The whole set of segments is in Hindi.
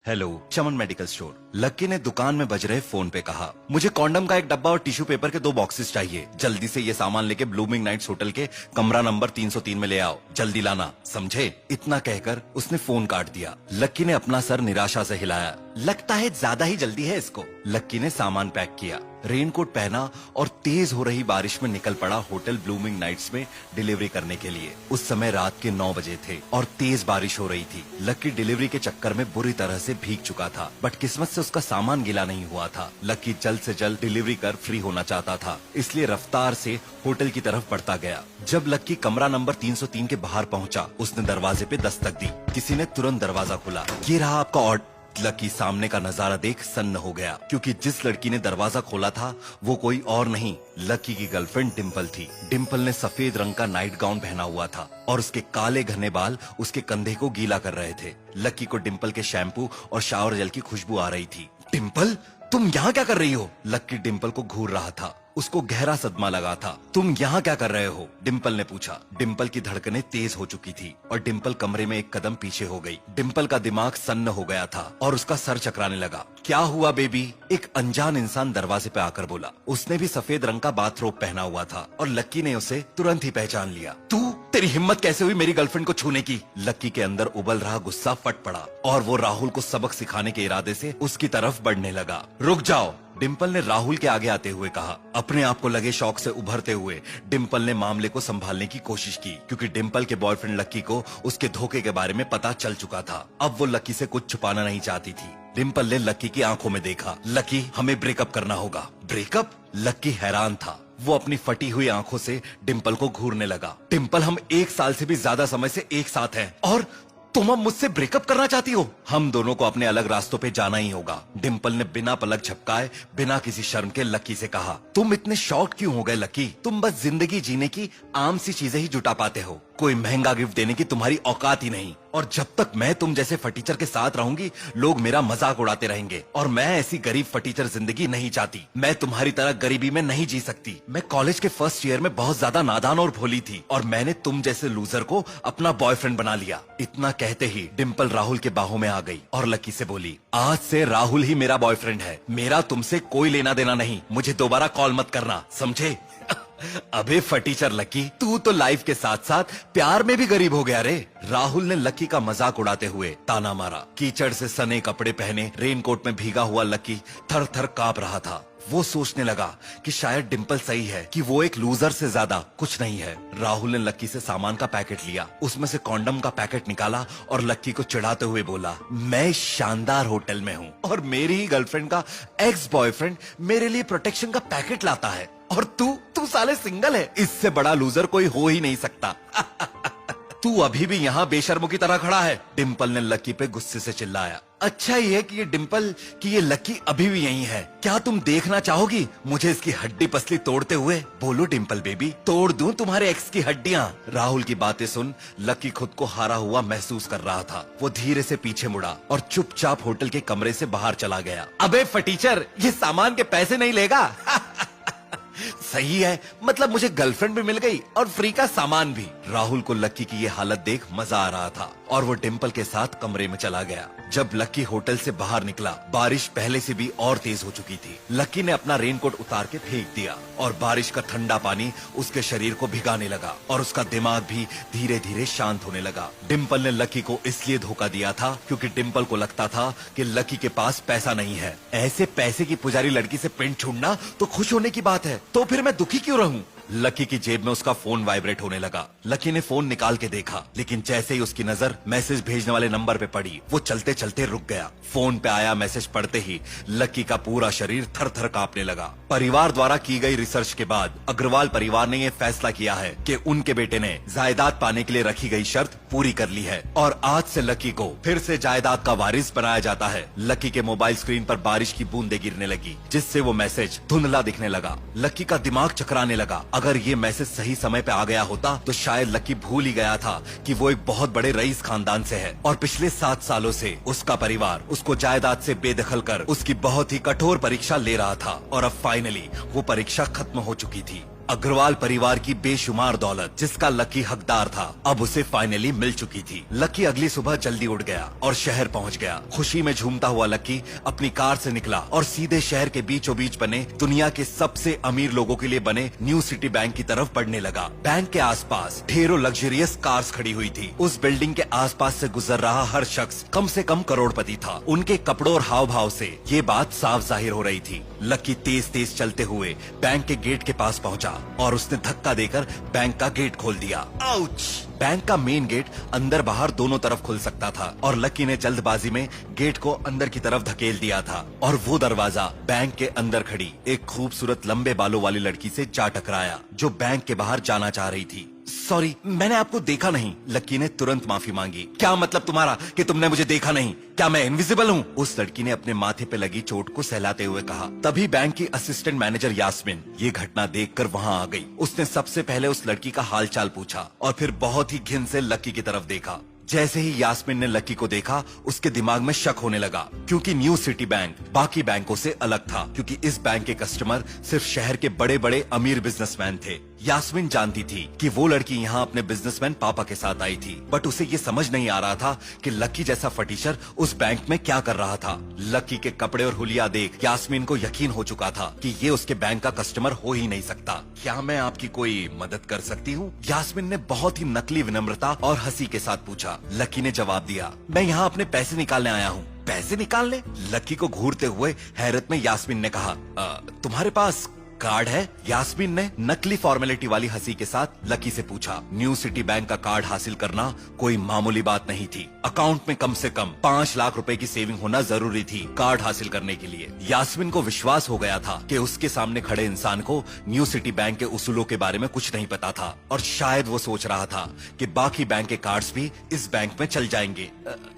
हेलो, चमन मेडिकल स्टोर। लक्की ने दुकान में बज रहे फोन पे कहा, मुझे कॉन्डम का एक डब्बा और टिश्यू पेपर के 2 बॉक्सेस चाहिए। जल्दी से ये सामान लेके ब्लूमिंग नाइट्स होटल के कमरा नंबर 303 में ले आओ। जल्दी लाना, समझे? इतना कहकर उसने फोन काट दिया। लक्की ने अपना सर निराशा से हिलाया। लगता है ज्यादा ही जल्दी है इसको। लक्की ने सामान पैक किया, रेनकोट पहना और तेज हो रही बारिश में निकल पड़ा होटल ब्लूमिंग नाइट्स में डिलीवरी करने के लिए। उस समय रात के 9 बजे थे और तेज बारिश हो रही थी। लक्की डिलीवरी के चक्कर में बुरी तरह से भीग चुका था, बट किस्मत से उसका सामान गीला नहीं हुआ था। लक्की जल्द से जल्द डिलीवरी कर फ्री होना चाहता था, इसलिए रफ्तार से होटल की तरफ बढ़ता गया। जब लक्की कमरा नंबर 303 के बाहर पहुंचा, उसने दरवाजे पे दस्तक दी। किसी ने तुरंत दरवाजा खोला। ये रहा आपका ऑर्डर। लकी सामने का नजारा देख सन्न हो गया, क्योंकि जिस लड़की ने दरवाजा खोला था वो कोई और नहीं, लकी की गर्लफ्रेंड डिम्पल थी। डिम्पल ने सफेद रंग का नाइट गाउन पहना हुआ था और उसके काले घने बाल उसके कंधे को गीला कर रहे थे। लकी को डिम्पल के शैम्पू और शावर जेल की खुशबू आ रही थी। डिम्पल, तुम यहाँ क्या कर रही हो? लक्की डिम्पल को घूर रहा था। उसको गहरा सदमा लगा था। तुम यहाँ क्या कर रहे हो? डिम्पल ने पूछा। डिम्पल की धड़कनें तेज हो चुकी थी और डिम्पल कमरे में एक कदम पीछे हो गई। डिम्पल का दिमाग सन्न हो गया था और उसका सर चकराने लगा। क्या हुआ बेबी? एक अनजान इंसान दरवाजे पे आकर बोला। उसने भी सफेद रंग का बाथरोब पहना हुआ था और लक्की ने उसे तुरंत ही पहचान लिया। तेरी हिम्मत कैसे हुई मेरी गर्लफ्रेंड को छूने की? लक्की के अंदर उबल रहा गुस्सा फट पड़ा और वो राहुल को सबक सिखाने के इरादे से उसकी तरफ बढ़ने लगा। रुक जाओ, डिम्पल ने राहुल के आगे आते हुए कहा। अपने आप को लगे शौक से उभरते हुए डिम्पल ने मामले को संभालने की कोशिश की, क्योंकि डिम्पल के बॉयफ्रेंड लक्की को उसके धोखे के बारे में पता चल चुका था। अब वो लक्की से कुछ छुपाना नहीं चाहती थी। डिम्पल ने लक्की की आंखों में देखा। लक्की, हमें ब्रेकअप करना होगा। ब्रेकअप? लक्की हैरान था। वो अपनी फटी हुई आंखों से डिम्पल को घूरने लगा। डिम्पल, हम 1 साल से भी ज्यादा समय से एक साथ हैं और तुम अब मुझसे ब्रेकअप करना चाहती हो? हम दोनों को अपने अलग रास्तों पे जाना ही होगा। डिम्पल ने बिना पलक झपकाए, बिना किसी शर्म के लक्की से कहा। तुम इतने शॉक क्यों हो गए लक्की? तुम बस जिंदगी जीने की आम सी चीजें ही जुटा पाते हो। कोई महंगा गिफ्ट देने की तुम्हारी औकात ही नहीं। और जब तक मैं तुम जैसे फटीचर के साथ रहूंगी, लोग मेरा मजाक उड़ाते रहेंगे। और मैं ऐसी गरीब फटीचर जिंदगी नहीं चाहती। मैं तुम्हारी तरह गरीबी में नहीं जी सकती। मैं कॉलेज के फर्स्ट ईयर में बहुत ज्यादा नादान और भोली थी और मैंने तुम जैसे लूजर को अपना बॉयफ्रेंड बना लिया। इतना कहते ही डिम्पल राहुल के बाहों में आ गई और लक्की से बोली, आज से राहुल ही मेरा बॉयफ्रेंड है। मेरा तुमसे कोई लेना देना नहीं। मुझे दोबारा कॉल मत करना, समझे? अबे फटीचर लक्की, तू तो लाइफ के साथ साथ प्यार में भी गरीब हो गया रे। राहुल ने लक्की का मजाक उड़ाते हुए ताना मारा। कीचड़ से सने कपड़े पहने रेनकोट में भीगा हुआ लक्की थर थर कांप रहा था। वो सोचने लगा कि शायद डिम्पल सही है, कि वो एक लूजर से ज्यादा कुछ नहीं है। राहुल ने लक्की से सामान का पैकेट लिया, उसमें से कॉन्डम का पैकेट निकाला और लक्की को चिढ़ाते हुए बोला, मैं शानदार होटल में हूँ और मेरी ही गर्लफ्रेंड का एक्स बॉयफ्रेंड मेरे लिए प्रोटेक्शन का पैकेट लाता है और तू साले सिंगल है। इससे बड़ा लूजर कोई हो ही नहीं सकता। तू अभी भी यहाँ बेशर्मों की तरह खड़ा है। डिम्पल ने लक्की पे गुस्से से चिल्लाया। अच्छा ये है कि ये डिम्पल कि ये लक्की अभी भी यहीं है। क्या तुम देखना चाहोगी मुझे इसकी हड्डी पसली तोड़ते हुए? बोलो डिम्पल बेबी, तोड़ दूं तुम्हारे एक्स की हड्डियां। राहुल की बातें सुन लक्की खुद को हारा हुआ महसूस कर रहा था। वो धीरे से पीछे मुड़ा और चुपचाप होटल के कमरे से बाहर चला गया। अबे फटीचर, ये सामान के पैसे नहीं लेगा? सही है, मतलब मुझे गर्लफ्रेंड भी मिल गई और फ्री का सामान भी। राहुल को लक्की की ये हालत देख मजा आ रहा था और वो डिम्पल के साथ कमरे में चला गया। जब लक्की होटल से बाहर निकला, बारिश पहले से भी और तेज हो चुकी थी। लक्की ने अपना रेनकोट उतार के फेंक दिया और बारिश का ठंडा पानी उसके शरीर को भिगाने लगा और उसका दिमाग भी धीरे धीरे शांत होने लगा। डिम्पल ने लक्की को इसलिए धोखा दिया था क्योंकि डिम्पल को लगता था कि लक्की के पास पैसा नहीं है। ऐसे पैसे की पुजारी लड़की से पेंट छूटना तो खुश होने की बात है, तो फिर मैं दुखी क्यों रहूं? लक्की की जेब में उसका फोन वाइब्रेट होने लगा। लक्की ने फोन निकाल के देखा, लेकिन जैसे ही उसकी नजर मैसेज भेजने वाले नंबर पे पड़ी, वो चलते चलते रुक गया। फोन पे आया मैसेज पढ़ते ही लक्की का पूरा शरीर थर थर कांपने लगा। परिवार द्वारा की गई रिसर्च के बाद अग्रवाल परिवार ने यह फैसला किया है कि उनके बेटे ने जायदाद पाने के लिए रखी गई शर्त पूरी कर ली है और आज से लक्की को फिर से जायदाद का वारिस बनाया जाता है। लक्की के मोबाइल स्क्रीन पर बारिश की बूंदें गिरने लगी, जिससे वो मैसेज धुंधला दिखने लगा। लक्की का दिमाग चकराने लगा। अगर ये मैसेज सही समय पे आ गया होता तो शायद लक्की भूल ही गया था कि वो एक बहुत बड़े रईस खानदान से है और पिछले 7 सालों से उसका परिवार उसको जायदाद से बेदखल कर उसकी बहुत ही कठोर परीक्षा ले रहा था और अब फाइनली वो परीक्षा खत्म हो चुकी थी। अग्रवाल परिवार की बेशुमार दौलत जिसका लकी हकदार था अब उसे फाइनली मिल चुकी थी। लकी अगली सुबह जल्दी उठ गया और शहर पहुंच गया। खुशी में झूमता हुआ लकी अपनी कार से निकला और सीधे शहर के बीचों बीच बने दुनिया के सबसे अमीर लोगों के लिए बने न्यू सिटी बैंक की तरफ बढ़ने लगा। बैंक के आसपास ढेरों लग्जरियस कार्स खड़ी हुई थी। उस बिल्डिंग के आसपास से गुजर रहा हर शख्स कम से कम करोड़पति था। उनके कपड़ों और हाव भाव से ये बात साफ जाहिर हो रही थी। लकी तेज तेज चलते हुए बैंक के गेट के पास पहुंचा और उसने धक्का देकर बैंक का गेट खोल दिया। आउच! बैंक का मेन गेट अंदर बाहर दोनों तरफ खुल सकता था और लकी ने जल्दबाजी में गेट को अंदर की तरफ धकेल दिया था और वो दरवाजा बैंक के अंदर खड़ी एक खूबसूरत लंबे बालों वाली लड़की से जा टकराया जो बैंक के बाहर जाना चाह रही थी। सॉरी, मैंने आपको देखा नहीं। लकी ने तुरंत माफी मांगी। क्या मतलब तुम्हारा कि तुमने मुझे देखा नहीं? क्या मैं इनविजिबल हूँ? उस लड़की ने अपने माथे पे लगी चोट को सहलाते हुए कहा। तभी बैंक की असिस्टेंट मैनेजर यास्मीन ये घटना देखकर वहाँ आ गई। उसने सबसे पहले उस लड़की का हालचाल पूछा और फिर बहुत ही घिन से लकी की तरफ देखा। जैसे ही यास्मीन ने लकी को देखा उसके दिमाग में शक होने लगा क्योंकि न्यू सिटी बैंक बाकी बैंकों से अलग था क्योंकि इस बैंक के कस्टमर सिर्फ शहर के बड़े बड़े अमीर बिजनेसमैन थे। यास्मीन जानती थी कि वो लड़की यहाँ अपने बिजनेसमैन पापा के साथ आई थी, बट उसे ये समझ नहीं आ रहा था कि लकी जैसा फटीचर उस बैंक में क्या कर रहा था। लकी के कपड़े और हुलिया देख यास्मीन को यकीन हो चुका था कि ये उसके बैंक का कस्टमर हो ही नहीं सकता। क्या मैं आपकी कोई मदद कर सकती हूँ? यास्मीन ने बहुत ही नकली विनम्रता और हंसी के साथ पूछा। लकी ने जवाब दिया, मैं यहाँ अपने पैसे निकालने आया हूँ। पैसे निकालने? लकी को घूरते हुए हैरत में यास्मीन ने कहा, तुम्हारे पास कार्ड है? यास्मीन ने नकली फॉर्मेलिटी वाली हंसी के साथ लकी से पूछा। न्यू सिटी बैंक का कार्ड हासिल करना कोई मामूली बात नहीं थी। अकाउंट में कम से कम 5 लाख रुपए की सेविंग होना जरूरी थी कार्ड हासिल करने के लिए। यास्मीन को विश्वास हो गया था कि उसके सामने खड़े इंसान को न्यू सिटी बैंक के उसूलों के बारे में कुछ नहीं पता था और शायद वो सोच रहा था कि बाकी बैंक के कार्ड्स भी इस बैंक में चल जाएंगे।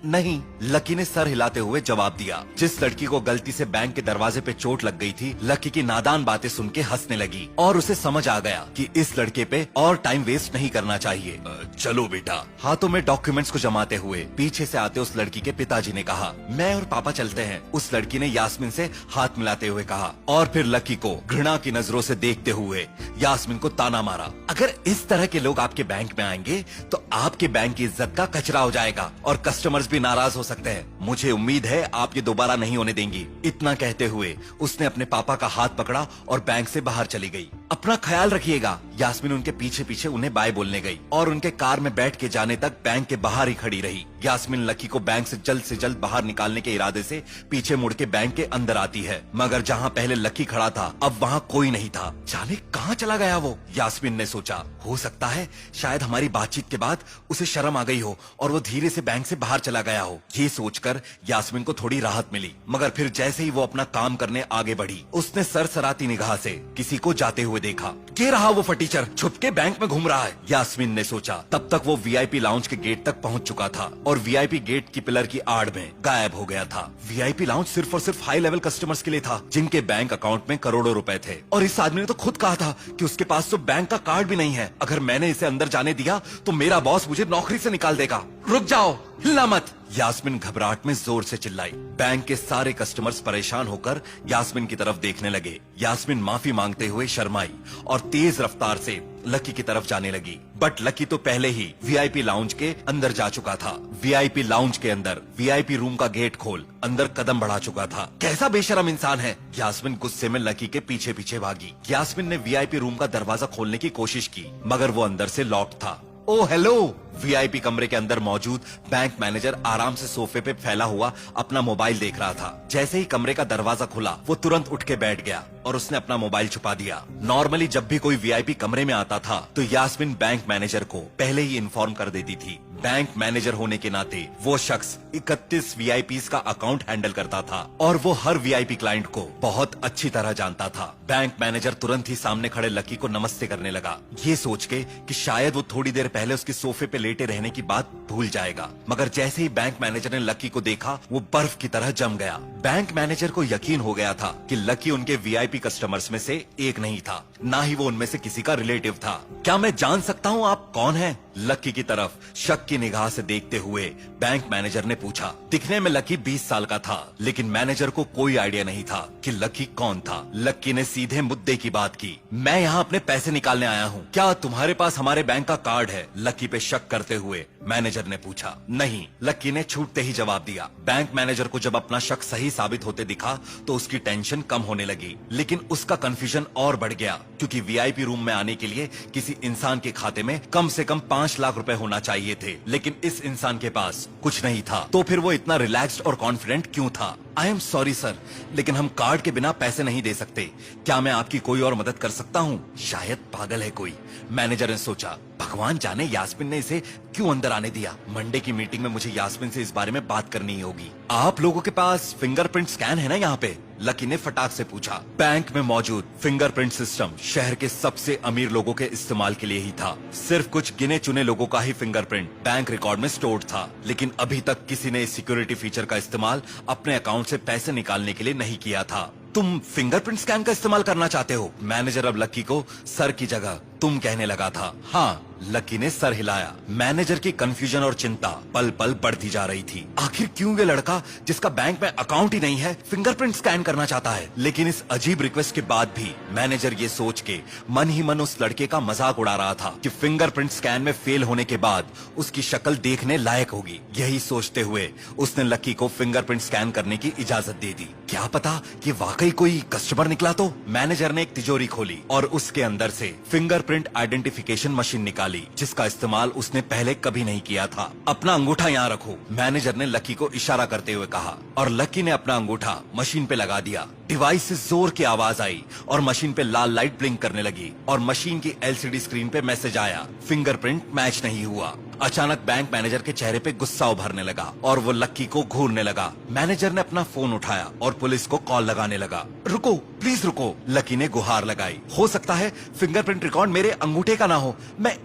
नहीं, लकी ने सर हिलाते हुए जवाब दिया। जिस लड़की को गलती से बैंक के दरवाजे पे चोट लग गई थी, लकी की नादान बातें सुन के हंसने लगी और उसे समझ आ गया कि इस लड़के पे और टाइम वेस्ट नहीं करना चाहिए। चलो बेटा। हाथों में डॉक्यूमेंट्स को जमाते हुए पीछे से आते उस लड़की के पिताजी ने कहा, मैं और पापा चलते हैं। उस लड़की ने यास्मीन से हाथ मिलाते हुए कहा और फिर लकी को घृणा की नजरों से देखते हुए यास्मीन को ताना मारा। अगर इस तरह के लोग आपके बैंक में आएंगे तो आपके बैंक की इज्जत का कचरा हो जाएगा और कस्टमर्स भी नाराज हो सकते हैं। मुझे उम्मीद है आप ये दोबारा नहीं होने देंगी। इतना कहते हुए उसने अपने पापा का हाथ पकड़ा और बैंक से बाहर चली गई। अपना ख्याल रखिएगा। यास्मीन उनके पीछे पीछे उन्हें बाय बोलने गई और उनके कार में बैठ के जाने तक बैंक के बाहर ही खड़ी रही। यास्मीन लकी को बैंक से जल्द बाहर निकालने के इरादे से पीछे मुड़ के बैंक के अंदर आती है, मगर जहाँ पहले लकी खड़ा था अब वहाँ कोई नहीं था। जाने कहाँ चला गया वो? यास्मीन ने सोचा। हो सकता है शायद हमारी बातचीत के बाद उसे शर्म आ गई हो और वो धीरे से बैंक से बाहर चला गया हो। ये सोचकर यास्मीन को थोड़ी राहत मिली, मगर फिर जैसे ही वो अपना काम करने आगे बढ़ी उसने सरसराती निगाह से किसी को जाते हुए देखा। ये रहा वो फटीचर छुपके बैंक में घूम रहा है, यास्मीन ने सोचा। तब तक वो वीआईपी लाउंज के गेट तक पहुंच चुका था और वीआईपी गेट की पिलर की आड़ में गायब हो गया था। वीआईपी लाउंज सिर्फ और सिर्फ हाई लेवल कस्टमर्स के लिए था जिनके बैंक अकाउंट में करोड़ों रुपए थे और इस आदमी ने तो खुद कहा था कि उसके पास तो बैंक का कार्ड भी नहीं है। अगर मैंने इसे अंदर जाने दिया तो मेरा बॉस मुझे नौकरी से निकाल देगा। रुक जाओ, हिलना मत। यास्मीन घबराहट में जोर से चिल्लाई। बैंक के सारे कस्टमर्स परेशान होकर यास्मीन की तरफ देखने लगे। यास्मीन माफी मांगते हुए शर्माई और तेज रफ्तार से लकी की तरफ जाने लगी, बट लकी तो पहले ही वीआईपी लाउंज के अंदर जा चुका था। वीआईपी लाउंज के अंदर वीआईपी रूम का गेट खोल अंदर कदम बढ़ा चुका था। कैसा बेशरम इंसान है। यास्मीन गुस्से में लकी के पीछे पीछे भागी। यास्मीन ने वीआईपी रूम का दरवाजा खोलने की कोशिश की, मगर वो अंदर से लॉक था। ओ हेलो। वीआईपी कमरे के अंदर मौजूद बैंक मैनेजर आराम से सोफे पे फैला हुआ अपना मोबाइल देख रहा था। जैसे ही कमरे का दरवाजा खुला वो तुरंत उठ के बैठ गया और उसने अपना मोबाइल छुपा दिया। नॉर्मली जब भी कोई वीआईपी कमरे में आता था तो यास्मीन बैंक मैनेजर को पहले ही इन्फॉर्म कर देती थी। बैंक मैनेजर होने के नाते वो शख्स 31 वीआईपीज का अकाउंट हैंडल करता था और वो हर वीआईपी क्लाइंट को बहुत अच्छी तरह जानता था। बैंक मैनेजर तुरंत ही सामने खड़े लकी को नमस्ते करने लगा, ये सोच के कि शायद वो थोड़ी देर पहले उसके सोफे पे लेटे रहने की बात भूल जाएगा। मगर जैसे ही बैंक मैनेजर ने लकी को देखा वो बर्फ की तरह जम गया। बैंक मैनेजर को यकीन हो गया था कि लकी उनके वीआईपी कस्टमर्स में से एक नहीं था, ना ही वो उनमें से किसी का रिलेटिव था। क्या मैं जान सकता हूँ आप कौन हैं? लकी की तरफ शक की निगाह से देखते हुए बैंक मैनेजर ने पूछा। दिखने में लकी 20 साल का था, लेकिन मैनेजर को कोई आइडिया नहीं था कि लकी कौन था। लकी ने सीधे मुद्दे की बात की। मैं यहाँ अपने पैसे निकालने आया हूँ, क्या तुम्हारे पास हमारे बैंक का कार्ड है? लकी पे शक करते हुए मैनेजर ने पूछा। नहीं, लकी ने छूटते ही जवाब दिया। बैंक मैनेजर को जब अपना शक सही साबित होते दिखा तो उसकी टेंशन कम होने लगी, लेकिन उसका कंफ्यूजन और बढ़ गया, क्योंकि वीआईपी रूम में आने के लिए किसी इंसान के खाते में कम से कम 5 लाख रुपए होना चाहिए थे, लेकिन इस इंसान के पास कुछ नहीं था। तो फिर वो इतना रिलैक्स्ड और कॉन्फिडेंट क्यों था? आई एम सॉरी सर, लेकिन हम कार्ड के बिना पैसे नहीं दे सकते। क्या मैं आपकी कोई और मदद कर सकता हूँ? शायद पागल है कोई, मैनेजर ने सोचा। भगवान जाने यास्मीन ने इसे क्यों अंदर आने दिया। मंडे की मीटिंग में मुझे यास्मीन से इस बारे में बात करनी होगी। आप लोगों के पास फिंगरप्रिंट स्कैन है ना यहाँ पे? लकी ने फटाक से पूछा। बैंक में मौजूद फिंगरप्रिंट सिस्टम शहर के सबसे अमीर लोगों के इस्तेमाल के लिए ही था। सिर्फ कुछ गिने चुने लोगों का ही फिंगरप्रिंट बैंक रिकॉर्ड में स्टोर्ड था, लेकिन अभी तक किसी ने इस सिक्योरिटी फीचर का इस्तेमाल अपने अकाउंट से पैसे निकालने के लिए नहीं किया था। तुम फिंगरप्रिंट स्कैन का इस्तेमाल करना चाहते हो? मैनेजर अब लकी को सर की जगह तुम कहने लगा था। हाँ, लकी ने सर हिलाया। मैनेजर की कंफ्यूजन और चिंता पल पल बढ़ती जा रही थी। आखिर क्यों ये लड़का, जिसका बैंक में अकाउंट ही नहीं है, फिंगरप्रिंट स्कैन करना चाहता है? लेकिन इस अजीब रिक्वेस्ट के बाद भी मैनेजर ये सोच के मन ही मन उस लड़के का मजाक उड़ा रहा था कि फिंगरप्रिंट स्कैन में फेल होने के बाद उसकी शक्ल देखने लायक होगी। यही सोचते हुए उसने लकी को फिंगरप्रिंट स्कैन करने की इजाजत दे दी। क्या पता कि वाकई कोई कस्टमर निकला तो? मैनेजर ने एक तिजोरी खोली और उसके अंदर से फिंगरप्रिंट आइडेंटिफिकेशन मशीन निकाली, जिसका इस्तेमाल उसने पहले कभी नहीं किया था। अपना अंगूठा यहाँ रखो, मैनेजर ने लकी को इशारा करते हुए कहा, और लकी ने अपना अंगूठा मशीन पे लगा दिया। डिवाइस से जोर की आवाज आई और मशीन पे लाल लाइट ब्लिंक करने लगी और मशीन की एलसीडी स्क्रीन पे मैसेज आया, फिंगरप्रिंट मैच नहीं हुआ। अचानक बैंक मैनेजर के चेहरे पे गुस्सा उभरने लगा और वो लकी को घूरने लगा। मैनेजर ने अपना फोन उठाया और पुलिस को कॉल लगाने लगा। रुको, प्लीज रुको, लकी ने गुहार लगाई। हो सकता है फिंगरप्रिंट रिकॉर्ड मेरे अंगूठे का ना हो, मैं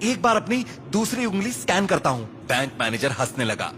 एक बार अपनी दूसरी उंगली स्कैन करता हूँ। बैंक मैनेजर हंसने लगा।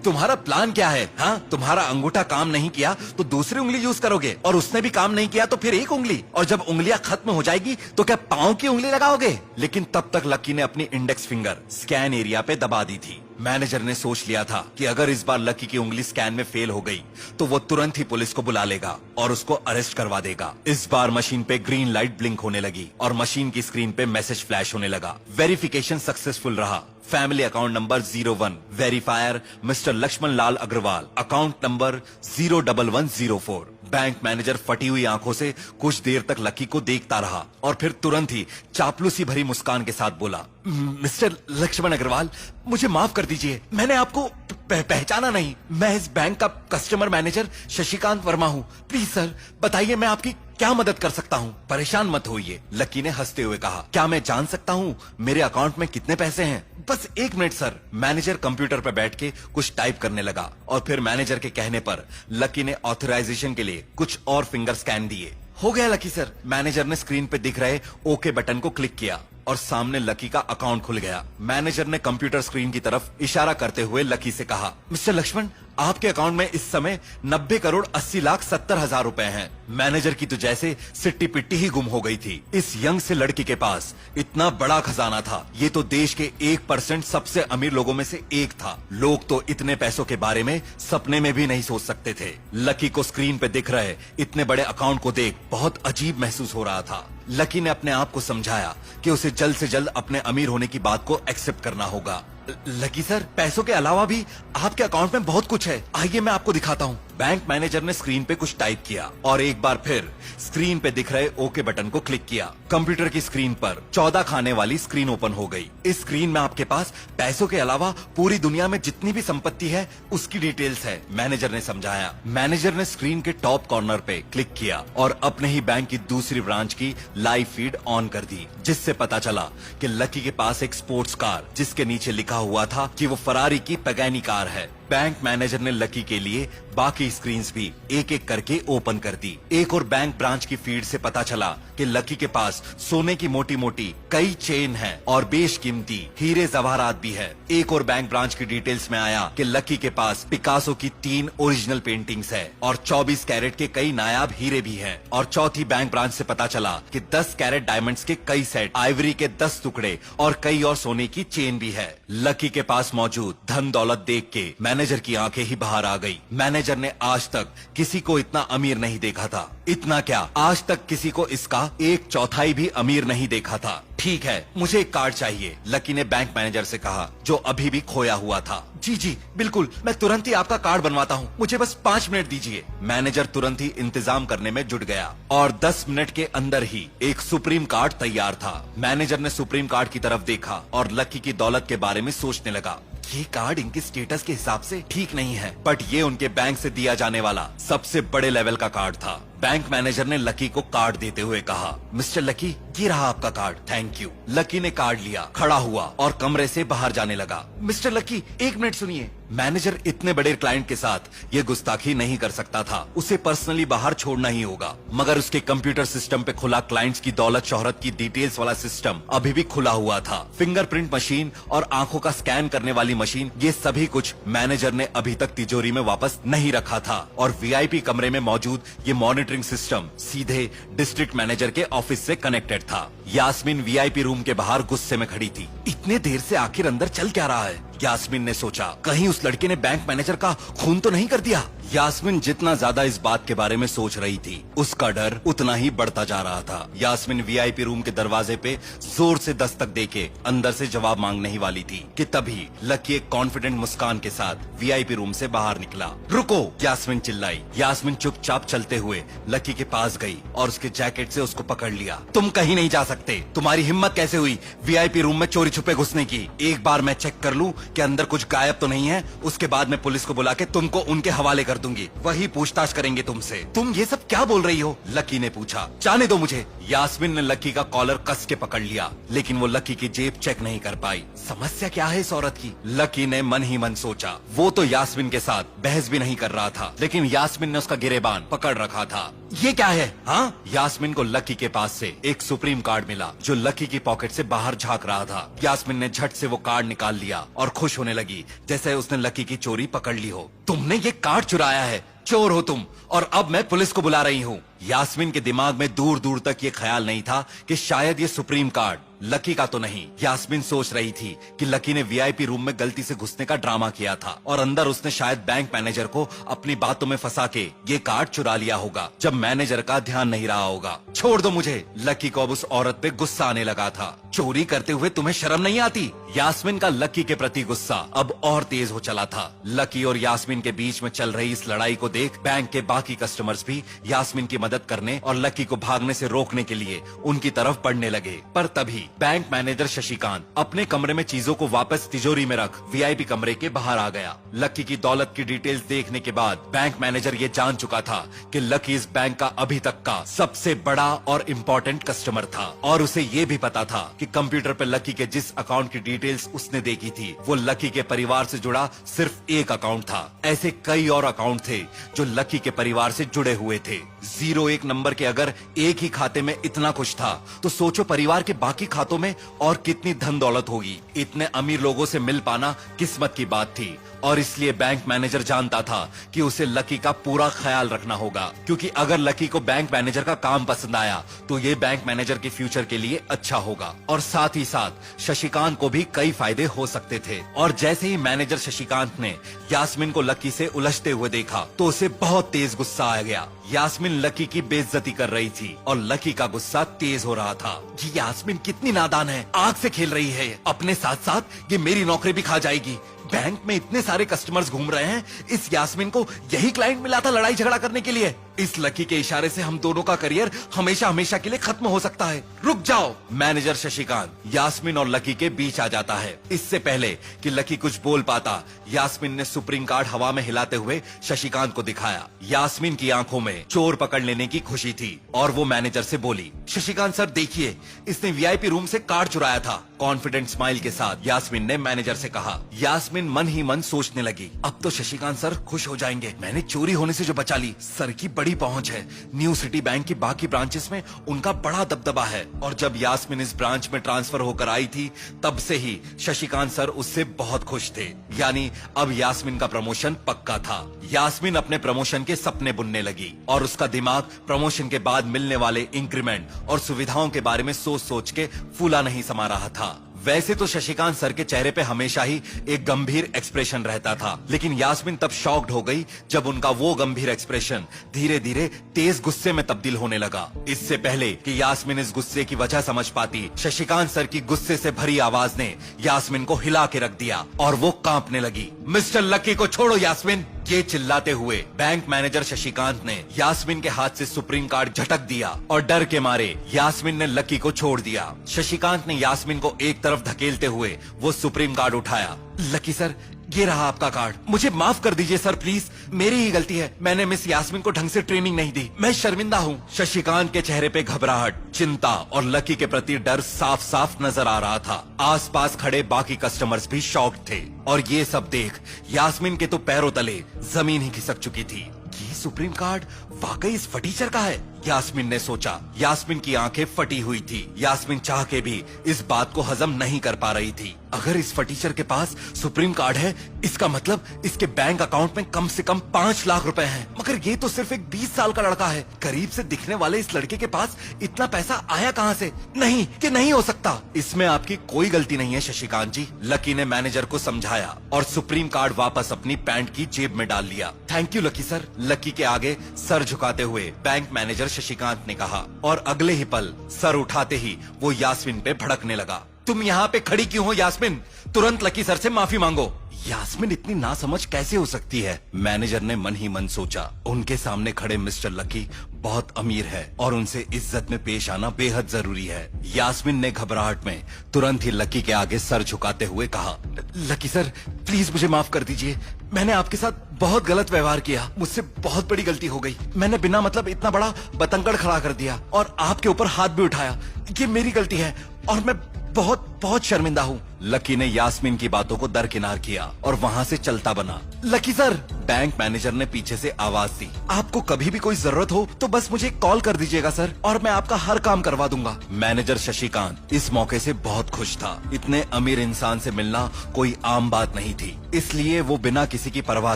तुम्हारा प्लान क्या है? हाँ, तुम्हारा अंगूठा काम नहीं किया तो दूसरी उंगली यूज करोगे, और उसने भी काम नहीं किया तो फिर एक उंगली, और जब उंगलियां खत्म हो जाएगी तो क्या पांव की उंगली लगाओगे? लेकिन तब तक लकी ने अपनी इंडेक्स फिंगर स्कैन एरिया पे दबा दी थी। मैनेजर ने सोच लिया था कि अगर इस बार लकी की उंगली स्कैन में फेल हो गई तो वो तुरंत ही पुलिस को बुला लेगा और उसको अरेस्ट करवा देगा। इस बार मशीन पे ग्रीन लाइट ब्लिंक होने लगी और मशीन की स्क्रीन पे मैसेज फ्लैश होने लगा। वेरिफिकेशन सक्सेसफुल रहा। Family account number 01, verifier mister Lakshman Lal Agarwal, account number 01104। Bank manager फटी हुई आंखों से कुछ देर तक लकी को देखता रहा और फिर तुरंत ही चापलूसी भरी मुस्कान के साथ बोला, मिस्टर लक्ष्मण अग्रवाल, मुझे माफ कर दीजिए, मैंने आपको पहचाना नहीं। मैं इस बैंक का कस्टमर मैनेजर शशिकांत वर्मा हूँ। प्लीज सर, बताइए मैं आपकी क्या मदद कर सकता हूँ? परेशान मत होइए, लकी ने हंसते हुए कहा। क्या मैं जान सकता हूँ मेरे अकाउंट में कितने पैसे हैं? बस 1 मिनट सर। मैनेजर कंप्यूटर पर बैठ के कुछ टाइप करने लगा और फिर मैनेजर के कहने पर लकी ने ऑथराइजेशन के लिए कुछ और फिंगर स्कैन दिए। हो गया लकी सर। मैनेजर ने स्क्रीन पे दिख रहे ओके बटन को क्लिक किया और सामने लकी का अकाउंट खुल गया। मैनेजर ने कंप्यूटर स्क्रीन की तरफ इशारा करते हुए लकी से कहा, मिस्टर लक्ष्मण, आपके अकाउंट में इस समय 90,80,70,000 रुपए हैं। मैनेजर की तो जैसे सिट्टी पिट्टी ही गुम हो गई थी। इस यंग से लड़की के पास इतना बड़ा खजाना था। ये तो देश के 1% सबसे अमीर लोगों में से एक था। लोग तो इतने पैसों के बारे में सपने में भी नहीं सोच सकते थे। लकी को स्क्रीन पे दिख रहे इतने बड़े अकाउंट को देख बहुत अजीब महसूस हो रहा था। लकी ने अपने आप को समझाया कि उसे जल्द से जल्द अपने अमीर होने की बात को एक्सेप्ट करना होगा। लकी सर, पैसों के अलावा भी आपके अकाउंट में बहुत कुछ है, आइए मैं आपको दिखाता हूँ। बैंक मैनेजर ने स्क्रीन पे कुछ टाइप किया और एक बार फिर स्क्रीन पे दिख रहे ओके बटन को क्लिक किया। कंप्यूटर की स्क्रीन पर 14 खाने वाली स्क्रीन ओपन हो गई। इस स्क्रीन में आपके पास पैसों के अलावा पूरी दुनिया में जितनी भी संपत्ति है उसकी डिटेल्स है, मैनेजर ने समझाया। मैनेजर ने स्क्रीन के टॉप कॉर्नर पे क्लिक किया और अपने ही बैंक की दूसरी ब्रांच की लाइव फीड ऑन कर दी, जिससे पता चला कि लकी के पास एक स्पोर्ट्स कार जिसके नीचे लिखा हुआ था कि वो फरारी की पैगानी कार है। बैंक मैनेजर ने लकी के लिए बाकी स्क्रीन्स भी एक एक करके ओपन कर दी। एक और बैंक ब्रांच की फीड से पता चला कि लकी के पास सोने की मोटी मोटी कई चेन है और बेशकीमती हीरे जवाहरात भी है। एक और बैंक ब्रांच की डिटेल्स में आया कि लकी के पास पिकासो की 3 ओरिजिनल पेंटिंग्स है और 24 कैरेट के कई नायाब हीरे भी हैं। और चौथी बैंक ब्रांच से पता चला कि 10 कैरेट डायमंड्स के कई सेट, आइवरी के 10 टुकड़े और कई और सोने की चेन भी है। लकी के पास मौजूद धन दौलत देख के मैनेजर की आंखें ही बाहर आ गई। मैनेजर ने आज तक किसी को इतना अमीर नहीं देखा था। इतना क्या, आज तक किसी को इसका 1/4 भी अमीर नहीं देखा था। ठीक है, मुझे एक कार्ड चाहिए, लकी ने बैंक मैनेजर से कहा, जो अभी भी खोया हुआ था। जी जी बिल्कुल, मैं तुरंत ही आपका कार्ड बनवाता हूँ, मुझे बस 5 मिनट दीजिए। मैनेजर तुरंत ही इंतजाम करने में जुट गया और 10 मिनट के अंदर ही एक सुप्रीम कार्ड तैयार था। मैनेजर ने सुप्रीम कार्ड की तरफ देखा और लकी की दौलत के बारे में सोचने लगा। ये कार्ड इनके स्टेटस के हिसाब से ठीक नहीं है, बट ये उनके बैंक से दिया जाने वाला सबसे बड़े लेवल का कार्ड था। बैंक मैनेजर ने लकी को कार्ड देते हुए कहा, मिस्टर लकी, ये रहा आपका कार्ड, थैंक यू। लकी ने कार्ड लिया, खड़ा हुआ और कमरे से बाहर जाने लगा। मिस्टर लकी, 1 मिनट सुनिए। मैनेजर इतने बड़े क्लाइंट के साथ ये गुस्ताखी नहीं कर सकता था, उसे पर्सनली बाहर छोड़ना ही होगा। मगर उसके कंप्यूटर सिस्टम पे खुला क्लाइंट्स की दौलत शोहरत की डिटेल्स वाला सिस्टम अभी भी खुला हुआ था। फिंगरप्रिंट मशीन और आंखों का स्कैन करने वाली मशीन, ये सभी कुछ मैनेजर ने अभी तक तिजोरी में वापस नहीं रखा था। और वीआईपी कमरे में मौजूद ये मॉनिटरिंग सिस्टम सीधे डिस्ट्रिक्ट मैनेजर के ऑफिस से कनेक्टेड था। यास्मीन वीआईपी रूम के बाहर गुस्से में खड़ी थी। इतने देर से आखिर अंदर चल क्या रहा है? यास्मीन ने सोचा, कहीं उस लड़के ने बैंक मैनेजर का खून तो नहीं कर दिया। यास्मीन जितना ज्यादा इस बात के बारे में सोच रही थी, उसका डर उतना ही बढ़ता जा रहा था। यास्मीन वीआईपी रूम के दरवाजे पे जोर से दस्तक देके अंदर से जवाब मांगने ही वाली थी कि तभी लकी एक कॉन्फिडेंट मुस्कान के साथ वीआईपी रूम से बाहर निकला। रुको, यास्मीन चिल्लाई। यास्मीन चुपचाप चलते हुए लकी के पास गई और उसके जैकेट से उसको पकड़ लिया। तुम कहीं नहीं जा सकते, तुम्हारी हिम्मत कैसे हुई वीआईपी रूम में चोरी छुपे घुसने की? एक बार मैं चेक कर लूं कि अंदर कुछ गायब तो नहीं है, उसके बाद मैं पुलिस को बुला के तुमको उनके हवाले कर दूंगी, वही पूछताछ करेंगे तुमसे। तुम ये सब क्या बोल रही हो? लकी ने पूछा। जाने दो मुझे। यास्मीन ने लकी का कॉलर कस के पकड़ लिया, लेकिन वो लकी की जेब चेक नहीं कर पाई। समस्या क्या है इस औरत की? लकी ने मन ही मन सोचा। वो तो यास्मीन के साथ बहस भी नहीं कर रहा था, लेकिन यास्मीन ने उसका गिरेबान पकड़ रखा था। ये क्या है? हाँ, यास्मीन को लकी के पास से एक सुप्रीम कार्ड मिला जो लकी की पॉकेट से बाहर झांक रहा था। यास्मीन ने झट से वो कार्ड निकाल लिया और खुश होने लगी, जैसे उसने लकी की चोरी पकड़ ली हो। तुमने ये कार्ड चुराया है, चोर हो तुम, और अब मैं पुलिस को बुला रही हूँ। यास्मीन के दिमाग में दूर दूर तक ये ख्याल नहीं था कि शायद ये सुप्रीम कार्ड लकी का तो नहीं। यास्मीन सोच रही थी कि लकी ने वीआईपी रूम में गलती से घुसने का ड्रामा किया था और अंदर उसने शायद बैंक मैनेजर को अपनी बातों में फंसा के ये कार्ड चुरा लिया होगा जब मैनेजर का ध्यान नहीं रहा होगा। छोड़ दो मुझे। लकी को अब उस औरत पे गुस्सा आने लगा था। चोरी करते हुए तुम्हें शर्म नहीं आती? यास्मीन का लकी के प्रति गुस्सा अब और तेज हो चला था। लकी और यास्मीन के बीच में चल रही इस लड़ाई को देख बैंक के बाकी कस्टमर्स भी यास्मीन की मदद करने और लकी को भागने से रोकने के लिए उनकी तरफ बढ़ने लगे। पर तभी बैंक मैनेजर शशिकांत अपने कमरे में चीजों को वापस तिजोरी में रख वीआईपी कमरे के बाहर आ गया। लकी की दौलत की डिटेल्स देखने के बाद बैंक मैनेजर ये जान चुका था कि लकी इस बैंक का अभी तक का सबसे बड़ा और इम्पोर्टेंट कस्टमर था, और उसे ये भी पता था कि कंप्यूटर पे लकी के जिस अकाउंट की डिटेल्स उसने देखी थी वो लकी के परिवार से जुड़ा सिर्फ एक अकाउंट था। ऐसे कई और अकाउंट थे जो लकी के परिवार से जुड़े हुए थे। 01 नंबर के अगर एक ही खाते में इतना कुछ था तो सोचो परिवार के बाकी खातों में और कितनी धन दौलत होगी। इतने अमीर लोगों से मिल पाना किस्मत की बात थी, और इसलिए बैंक मैनेजर जानता था कि उसे लकी का पूरा ख्याल रखना होगा, क्योंकि अगर लकी को बैंक मैनेजर का काम पसंद आया तो ये बैंक मैनेजर के फ्यूचर के लिए अच्छा होगा, और साथ ही साथ शशिकांत को भी कई फायदे हो सकते थे। और जैसे ही मैनेजर शशिकांत ने यास्मीन को लकी से उलझते हुए देखा तो उसे बहुत तेज गुस्सा आ गया। यास्मीन लकी की बेइज्जती कर रही थी और लकी का गुस्सा तेज हो रहा था। ये यास्मीन कितनी नादान है, आग से खेल रही है, अपने साथ साथ ये मेरी नौकरी भी खा जाएगी। बैंक में इतने सारे कस्टमर्स घूम रहे हैं, इस यास्मीन को यही क्लाइंट मिला था लड़ाई झगड़ा करने के लिए। इस लकी के इशारे से हम दोनों का करियर हमेशा हमेशा के लिए खत्म हो सकता है। रुक जाओ। मैनेजर शशिकांत यास्मीन और लकी के बीच आ जाता है। इससे पहले कि लकी कुछ बोल पाता, यास्मीन ने सुप्रीम कार्ड हवा में हिलाते हुए शशिकांत को दिखाया। यास्मीन की आंखों में चोर पकड़ लेने की खुशी थी और वो मैनेजर से बोली, शशिकांत सर देखिए, इसने वीआईपी रूम से कार्ड चुराया था। कॉन्फिडेंट स्माइल के साथ यास्मीन ने मैनेजर से कहा। यास्मीन मन ही मन सोचने लगी, अब तो शशिकांत सर खुश हो जाएंगे, मैंने चोरी होने से जो बचा ली। सर की बड़ी पहुंच है, न्यू सिटी बैंक की बाकी ब्रांचेस में उनका बड़ा दबदबा है, और जब यास्मीन इस ब्रांच में ट्रांसफर होकर आई थी तब से ही शशिकांत सर उससे बहुत खुश थे। यानी अब यास्मीन का प्रमोशन पक्का था। यास्मीन अपने प्रमोशन के सपने बुनने लगी और उसका दिमाग प्रमोशन के बाद मिलने वाले इंक्रीमेंट और सुविधाओं के बारे में सोच सोच के फूला नहीं समा रहा था। वैसे तो शशिकांत सर के चेहरे पे हमेशा ही एक गंभीर एक्सप्रेशन रहता था, लेकिन यास्मीन तब शॉक्ड हो गई जब उनका वो गंभीर एक्सप्रेशन धीरे धीरे तेज गुस्से में तब्दील होने लगा। इससे पहले कि यास्मीन इस गुस्से की वजह समझ पाती, शशिकांत सर की गुस्से से भरी आवाज ने यास्मीन को हिला के रख दिया और वो कांपने लगी। मिस्टर लकी को छोड़ो यास्मीन, ये चिल्लाते हुए बैंक मैनेजर शशिकांत ने यास्मीन के हाथ से सुप्रीम कार्ड झटक दिया और डर के मारे यास्मीन ने लकी को छोड़ दिया। शशिकांत ने यास्मीन को एक तरफ धकेलते हुए वो सुप्रीम कार्ड उठाया। लकी सर, ये रहा आपका कार्ड, मुझे माफ कर दीजिए सर प्लीज, मेरी ही गलती है, मैंने मिस यास्मीन को ढंग से ट्रेनिंग नहीं दी, मैं शर्मिंदा हूँ। शशिकांत के चेहरे पे घबराहट, चिंता और लकी के प्रति डर साफ साफ नजर आ रहा था। आसपास खड़े बाकी कस्टमर्स भी शॉक्ड थे और ये सब देख यास्मीन के तो पैरों तले जमीन ही खिसक चुकी थी। ये सुप्रीम कार्ड वाकई इस फटीचर का है, यास्मीन ने सोचा। यास्मीन की आंखें फटी हुई थी। यास्मीन चाह के भी इस बात को हजम नहीं कर पा रही थी। अगर इस फटीचर के पास सुप्रीम कार्ड है, इसका मतलब इसके बैंक अकाउंट में कम से कम 5 लाख रुपए हैं। मगर ये तो सिर्फ एक 20 साल का लड़का है। करीब से दिखने वाले इस लड़के के पास इतना पैसा आया कहां से? नहीं, ये नहीं हो सकता। इसमें आपकी कोई गलती नहीं है शशिकांत जी, लकी ने मैनेजर को समझाया और सुप्रीम कार्ड वापस अपनी पैंट की जेब में डाल लिया। Thank you lucky sir, lucky के आगे सर झुकाते हुए बैंक मैनेजर शशिकांत ने कहा, और अगले ही पल सर उठाते ही वो यास्मीन पे भड़कने लगा। तुम यहाँ पे खड़ी क्यों हो यास्मीन? तुरंत लकी सर से माफी मांगो। यास्मीन इतनी नासमझ कैसे हो सकती है? मैनेजर ने मन ही मन सोचा। उनके सामने खड़े मिस्टर लकी बहुत अमीर है और उनसे इज्जत में पेश आना बेहद जरूरी है। यास्मीन ने घबराहट में तुरंत ही लकी के आगे सर झुकाते हुए कहा, लकी सर प्लीज मुझे माफ कर दीजिए, मैंने आपके साथ बहुत गलत व्यवहार किया, मुझसे बहुत बड़ी गलती हो गई। मैंने बिना मतलब इतना बड़ा बतंगड़ खड़ा कर दिया और आपके ऊपर हाथ भी उठाया, ये मेरी गलती है और मैं बहुत बहुत शर्मिंदा हूँ। लकी ने यास्मीन की बातों को दरकिनार किया और वहाँ से चलता बना। लकी सर, बैंक मैनेजर ने पीछे से आवाज दी, आपको कभी भी कोई जरूरत हो तो बस मुझे कॉल कर दीजिएगा सर, और मैं आपका हर काम करवा दूंगा। मैनेजर शशिकांत इस मौके से बहुत खुश था। इतने अमीर इंसान से मिलना कोई आम बात नहीं थी, इसलिए वो बिना किसी की परवाह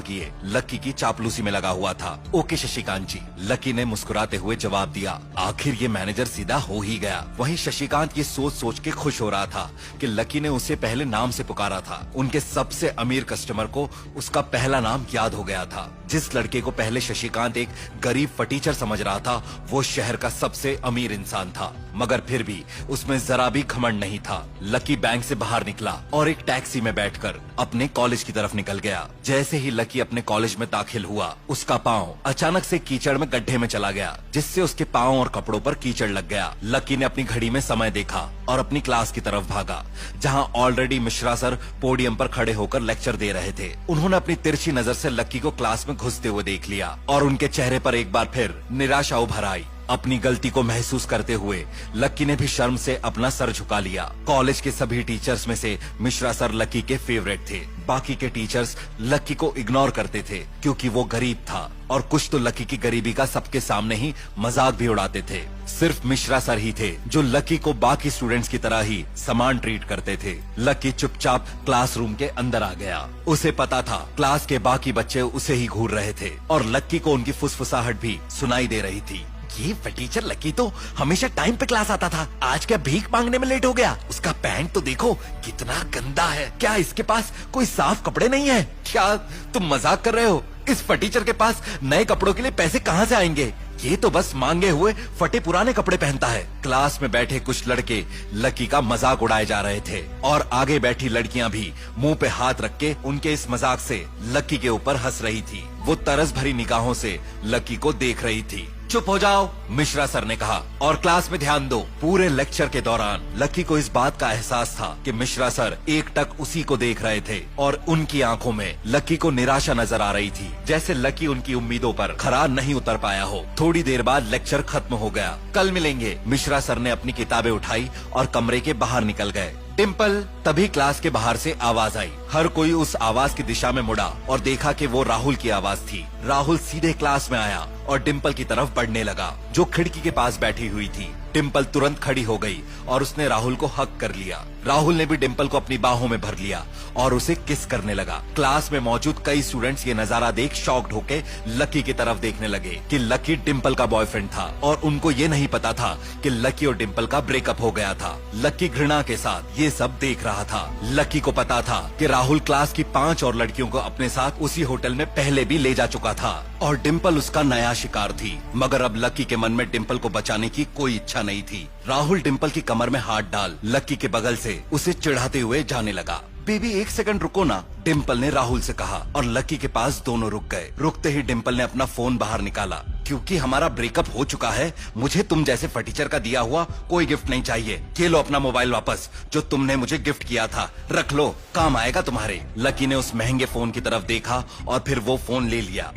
किए लकी की चापलूसी में लगा हुआ था। ओके शशिकांत जी, लकी ने मुस्कुराते हुए जवाब दिया। आखिर ये मैनेजर सीधा हो ही गया। वहीं शशिकांत ये सोच सोच के खुश हो रहा था कि लकी ने उसे पहले नाम से पुकारा था। उनके सबसे अमीर कस्टमर को उसका पहला नाम याद हो गया था। जिस लड़के को पहले शशिकांत एक गरीब फटीचर समझ रहा था, वो शहर का सबसे अमीर इंसान था। मगर फिर भी उसमें जरा भी घमंड नहीं था। लकी बैंक से बाहर निकला और एक टैक्सी में बैठकर अपने कॉलेज की तरफ निकल गया। जैसे ही लकी अपने कॉलेज में दाखिल हुआ, उसका पांव अचानक से कीचड़ में गड्ढे में चला गया, जिससे उसके पांव और कपड़ों पर कीचड़ लग गया। लकी ने अपनी घड़ी में समय देखा और अपनी क्लास की तरफ भागा, जहां ऑलरेडी मिश्रा सर पोडियम पर खड़े होकर लेक्चर दे रहे थे। उन्होंने अपनी तिरछी नजर से लकी को क्लास में घुसते हुए देख लिया और उनके चेहरे पर एक बार फिर निराशा उभर आई। अपनी गलती को महसूस करते हुए लकी ने भी शर्म से अपना सर झुका लिया। कॉलेज के सभी टीचर्स में से मिश्रा सर लकी के फेवरेट थे। बाकी के टीचर्स लकी को इग्नोर करते थे क्योंकि वो गरीब था, और कुछ तो लकी की गरीबी का सबके सामने ही मजाक भी उड़ाते थे। सिर्फ मिश्रा सर ही थे जो लकी को बाकी स्टूडेंट्स की तरह ही समान ट्रीट करते थे। लकी चुपचाप क्लासरूम के अंदर आ गया। उसे पता था क्लास के बाकी बच्चे उसे ही घूर रहे थे और लकी को उनकी फुसफुसाहट भी सुनाई दे रही थी। ये फटीचर लकी तो हमेशा टाइम पे क्लास आता था, आज क्या भीख मांगने में लेट हो गया? उसका पैंट तो देखो कितना गंदा है। क्या इसके पास कोई साफ कपड़े नहीं है? क्या तुम मजाक कर रहे हो? इस फटीचर के पास नए कपड़ों के लिए पैसे कहाँ से आएंगे? ये तो बस मांगे हुए फटे पुराने कपड़े पहनता है। क्लास में बैठे कुछ लड़के लकी का मजाक उड़ाए जा रहे थे और आगे बैठी लड़कियां भी मुंह पे हाथ रख के उनके इस मजाक से लकी के ऊपर हंस रही थी। वो तरस भरी निगाहों से लकी को देख रही थी। चुप हो जाओ, मिश्रा सर ने कहा, और क्लास में ध्यान दो। पूरे लेक्चर के दौरान लकी को इस बात का एहसास था कि मिश्रा सर एकटक उसी को देख रहे थे और उनकी आंखों में लकी को निराशा नजर आ रही थी, जैसे लकी उनकी उम्मीदों पर खरा नहीं उतर पाया हो। थोड़ी देर बाद लेक्चर खत्म हो गया। कल मिलेंगे। मिश्रा सर ने अपनी किताबें उठाई और कमरे के बाहर निकल गए। डिम्पल। तभी क्लास के बाहर से आवाज आई। हर कोई उस आवाज की दिशा में मुड़ा और देखा कि वो राहुल की आवाज थी। राहुल सीधे क्लास में आया और डिम्पल की तरफ बढ़ने लगा, जो खिड़की के पास बैठी हुई थी। डिम्पल तुरंत खड़ी हो गई और उसने राहुल को हक कर लिया। राहुल ने भी डिम्पल को अपनी बाहों में भर लिया और उसे किस करने लगा। क्लास में मौजूद कई स्टूडेंट्स ये नजारा देख शॉक्ड होके लकी की तरफ देखने लगे कि लकी डिम्पल का बॉयफ्रेंड था और उनको ये नहीं पता था कि लकी और डिम्पल का ब्रेकअप हो गया था। लकी घृणा के साथ ये सब देख रहा था। लकी को पता था कि राहुल क्लास की 5 और लड़कियों को अपने साथ उसी होटल में पहले भी ले जा चुका था और डिम्पल उसका नया शिकार थी। मगर अब लकी के मन में डिम्पल को बचाने की कोई इच्छा नहीं थी। राहुल डिम्पल की कमर में हाथ डाल लकी के बगल से उसे चिढ़ाते हुए जाने लगा। बेबी 1 सेकंड रुको ना, डिम्पल ने राहुल से कहा और लकी के पास दोनों रुक गए। रुकते ही डिम्पल ने अपना फोन बाहर निकाला। क्योंकि हमारा ब्रेकअप हो चुका है, मुझे तुम जैसे फटीचर का दिया हुआ कोई गिफ्ट नहीं चाहिए। ये लो अपना मोबाइल वापस, जो तुमने मुझे गिफ्ट किया था, रख लो, काम आएगा तुम्हारे। लकी ने उस महंगे फोन की तरफ देखा और फिर वो फोन ले लिया।